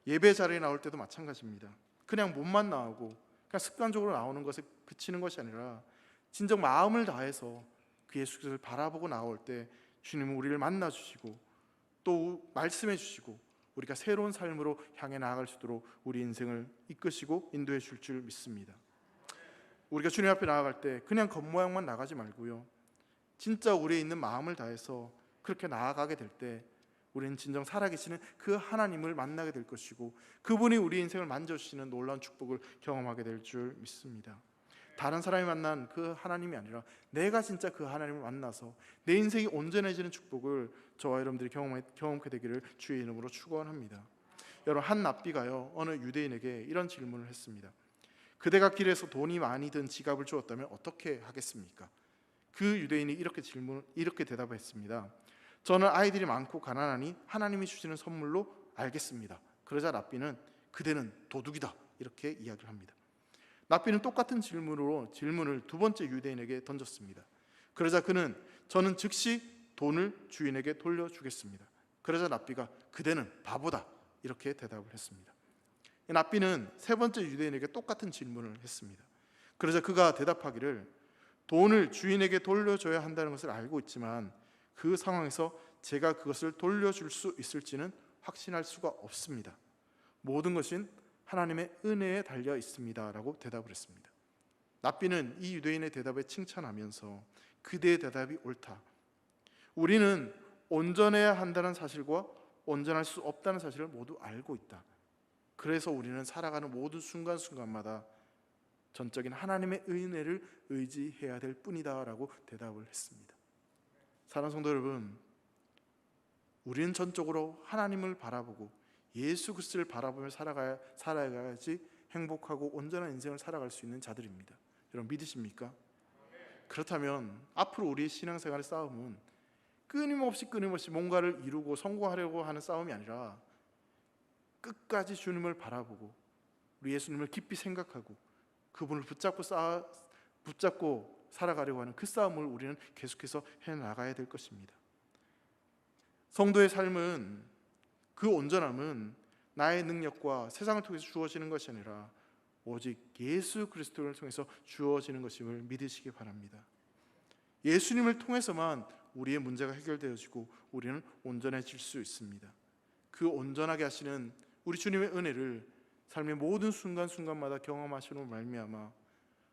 [SPEAKER 2] 예배 자리에 나올 때도 마찬가지입니다. 그냥 몸만 나오고 그냥 습관적으로 나오는 것에 그치는 것이 아니라 진정 마음을 다해서 그 예수 그리스도를 바라보고 나올 때 주님은 우리를 만나 주시고 또 말씀해 주시고 우리가 새로운 삶으로 향해 나아갈 수 있도록 우리 인생을 이끄시고 인도해 줄 줄 믿습니다. 우리가 주님 앞에 나아갈 때 그냥 겉모양만 나가지 말고요, 진짜 우리에 있는 마음을 다해서 그렇게 나아가게 될 때 우리는 진정 살아계시는 그 하나님을 만나게 될 것이고 그분이 우리 인생을 만져주시는 놀라운 축복을 경험하게 될 줄 믿습니다. 다른 사람이 만난 그 하나님이 아니라 내가 진짜 그 하나님을 만나서 내 인생이 온전해지는 축복을 저와 여러분들이 경험하게 되기를 주의 이름으로 축원합니다. 여러분, 한 랍비가요 어느 유대인에게 이런 질문을 했습니다. 그대가 길에서 돈이 많이 든 지갑을 주었다면 어떻게 하겠습니까? 그 유대인이 이렇게 대답했습니다. 저는 아이들이 많고 가난하니 하나님이 주시는 선물로 알겠습니다. 그러자 랍비는 그대는 도둑이다 이렇게 이야기를 합니다. 랍비는 똑같은 질문을 두 번째 유대인에게 던졌습니다. 그러자 그는 저는 즉시 돈을 주인에게 돌려주겠습니다. 그러자 랍비가 그대는 바보다 이렇게 대답을 했습니다. 랍비는 세 번째 유대인에게 똑같은 질문을 했습니다. 그러자 그가 대답하기를 돈을 주인에게 돌려줘야 한다는 것을 알고 있지만 그 상황에서 제가 그것을 돌려줄 수 있을지는 확신할 수가 없습니다. 모든 것은 하나님의 은혜에 달려 있습니다 라고 대답을 했습니다. 랍비는 이 유대인의 대답에 칭찬하면서 그대의 대답이 옳다, 우리는 온전해야 한다는 사실과 온전할 수 없다는 사실을 모두 알고 있다. 그래서 우리는 살아가는 모든 순간순간마다 전적인 하나님의 은혜를 의지해야 될 뿐이다 라고 대답을 했습니다. 사랑하는 성도 여러분, 우리는 전적으로 하나님을 바라보고 예수 그리스도를 바라보며 살아가야지 행복하고 온전한 인생을 살아갈 수 있는 자들입니다. 여러분 믿으십니까? 그렇다면 앞으로 우리의 신앙생활의 싸움은 끊임없이 뭔가를 이루고 성공하려고 하는 싸움이 아니라 끝까지 주님을 바라보고 우리 예수님을 깊이 생각하고 그분을 붙잡고 살아가려고 하는 그 싸움을 우리는 계속해서 해나가야 될 것입니다. 성도의 삶은, 그 온전함은 나의 능력과 세상을 통해서 주어지는 것이 아니라 오직 예수 그리스도를 통해서 주어지는 것임을 믿으시기 바랍니다. 예수님을 통해서만 우리의 문제가 해결되어지고 우리는 온전해질 수 있습니다. 그 온전하게 하시는 우리 주님의 은혜를 삶의 모든 순간순간마다 경험하시는 말미암아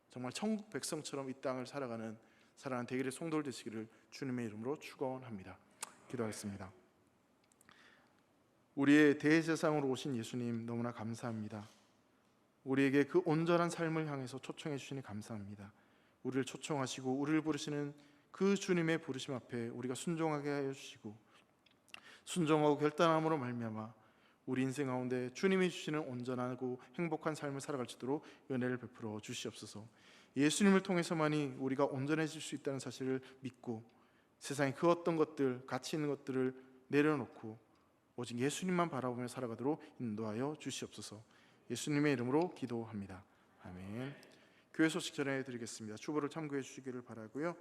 [SPEAKER 2] 정말 천국 백성처럼 이 땅을 살아가는 사랑하는 대길의 성도들 되시기를 주님의 이름으로 축원합니다. 기도하겠습니다. 우리의 대제사장으로 오신 예수님 너무나 감사합니다. 우리에게 그 온전한 삶을 향해서 초청해 주시니 감사합니다. 우리를 초청하시고 우리를 부르시는 그 주님의 부르심 앞에 우리가 순종하게 하여 주시고 순종하고 결단함으로 말미암아 우리 인생 가운데 주님이 주시는 온전하고 행복한 삶을 살아갈 수 있도록 은혜를 베풀어 주시옵소서. 예수님을 통해서만이 우리가 온전해질 수 있다는 사실을 믿고 세상의 그 어떤 것들, 가치 있는 것들을 내려놓고 오직 예수님만 바라보며 살아가도록 인도하여 주시옵소서. 예수님의 이름으로 기도합니다. 아멘. 교회 소식 전해드리겠습니다. 주보를 참고해 주시기를 바라고요.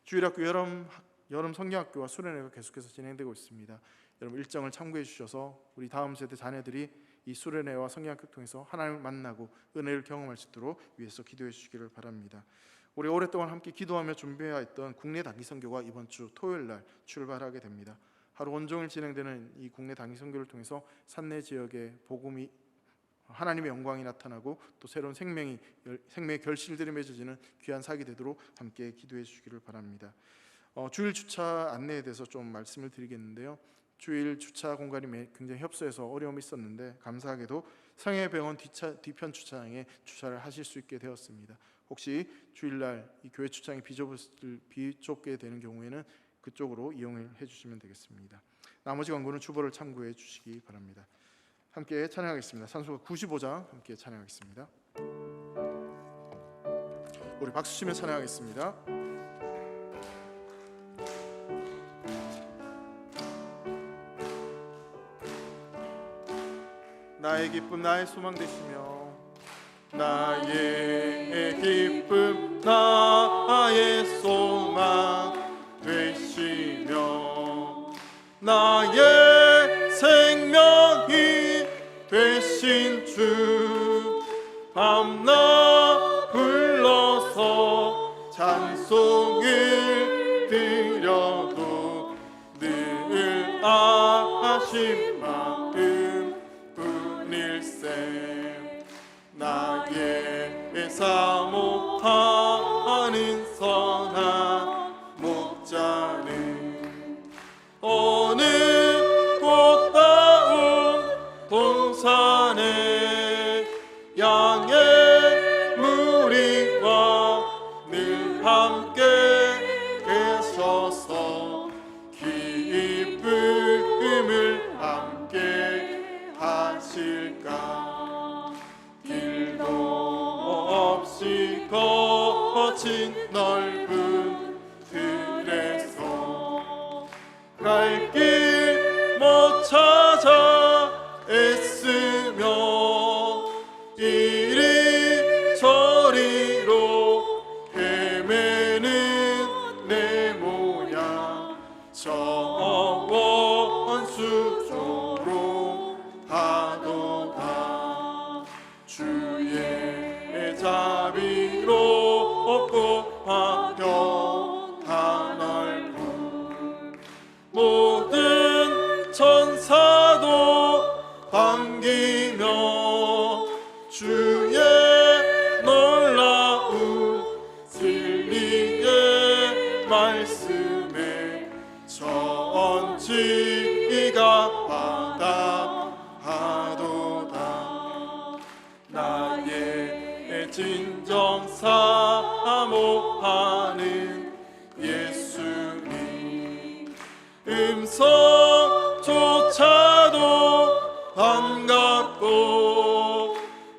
[SPEAKER 2] 주일학교 여름 성경학교와 수련회가 계속해서 진행되고 있습니다. 여러분 일정을 참고해 주셔서 우리 다음 세대 자녀들이 이 수련회와 성경학교 통해서 하나님을 만나고 은혜를 경험할 수 있도록 위해서 기도해 주시기를 바랍니다. 우리 오랫동안 함께 기도하며 준비해왔던 국내 단기 선교가 이번 주 토요일 날 출발하게 됩니다. 하루 온종일 진행되는 이 국내 단기 선교를 통해서 산내 지역에 복음이 하나님의 영광이 나타나고 또 새로운 생명의 결실들이 맺어지는 귀한 사역이 되도록 함께 기도해 주시기를 바랍니다. 주일 주차 안내에 대해서 좀 말씀을 드리겠는데요. 주일 주차 공간이 굉장히 협소해서 어려움이 있었는데 감사하게도 성혜병원 뒤편 주차장에 주차를 하실 수 있게 되었습니다. 혹시 주일날 이 교회 주차장이 비좁게 되는 경우에는 그쪽으로 이용해 주시면 되겠습니다. 나머지 광고는 주보를 참고해 주시기 바랍니다. 함께 찬양하겠습니다. 찬송가 95장 함께 찬양하겠습니다. 우리 박수 치며 찬양하겠습니다. 나의 기쁨 나의 소망 되시며 나의 기쁨 나의 소망 되시며 나의 생명이 되신 주 밤낮 찬송을 드려도 늘 아심 마음 뿐일세. 나의 사모하는 선한 목자는 어느 꽃다운 동산에 양의 무리와 늘 함께 계셔서 기쁨을 함께 하실까. 길도 없이 거친 넓은 들에서 갈 길 못 찾아 애쓰며 이리 저리로 헤매는 내 모양 저 원수조로 하도다. 주의 자비롭고 화평한 얼굴 모든 천사도 반기며 주의 놀라운 진리의 말씀에 천지가 바다하도다. 나의 진정 사모하는 예수님 음성조차도 반갑고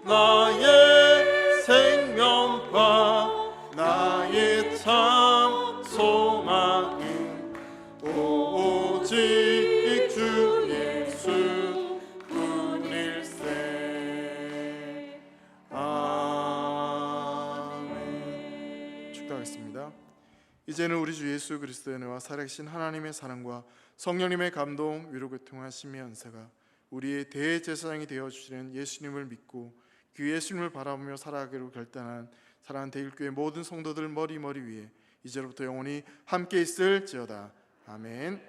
[SPEAKER 2] 나의 생명과 나의 참 소망은 오직 주 예수 뿐일세. 아멘. 축도하겠습니다. 이제는 우리 주 예수 그리스도의 은혜와 살아계신 하나님의 사랑과 성령님의 감동 위로 교통하심의 연세가 우리의 대제사장이 되어주시는 예수님을 믿고 그 예수님을 바라보며 살아가기로 결단한 사랑하는 대일교회 모든 성도들 머리 위에 이제로부터 영원히 함께 있을지어다. 아멘.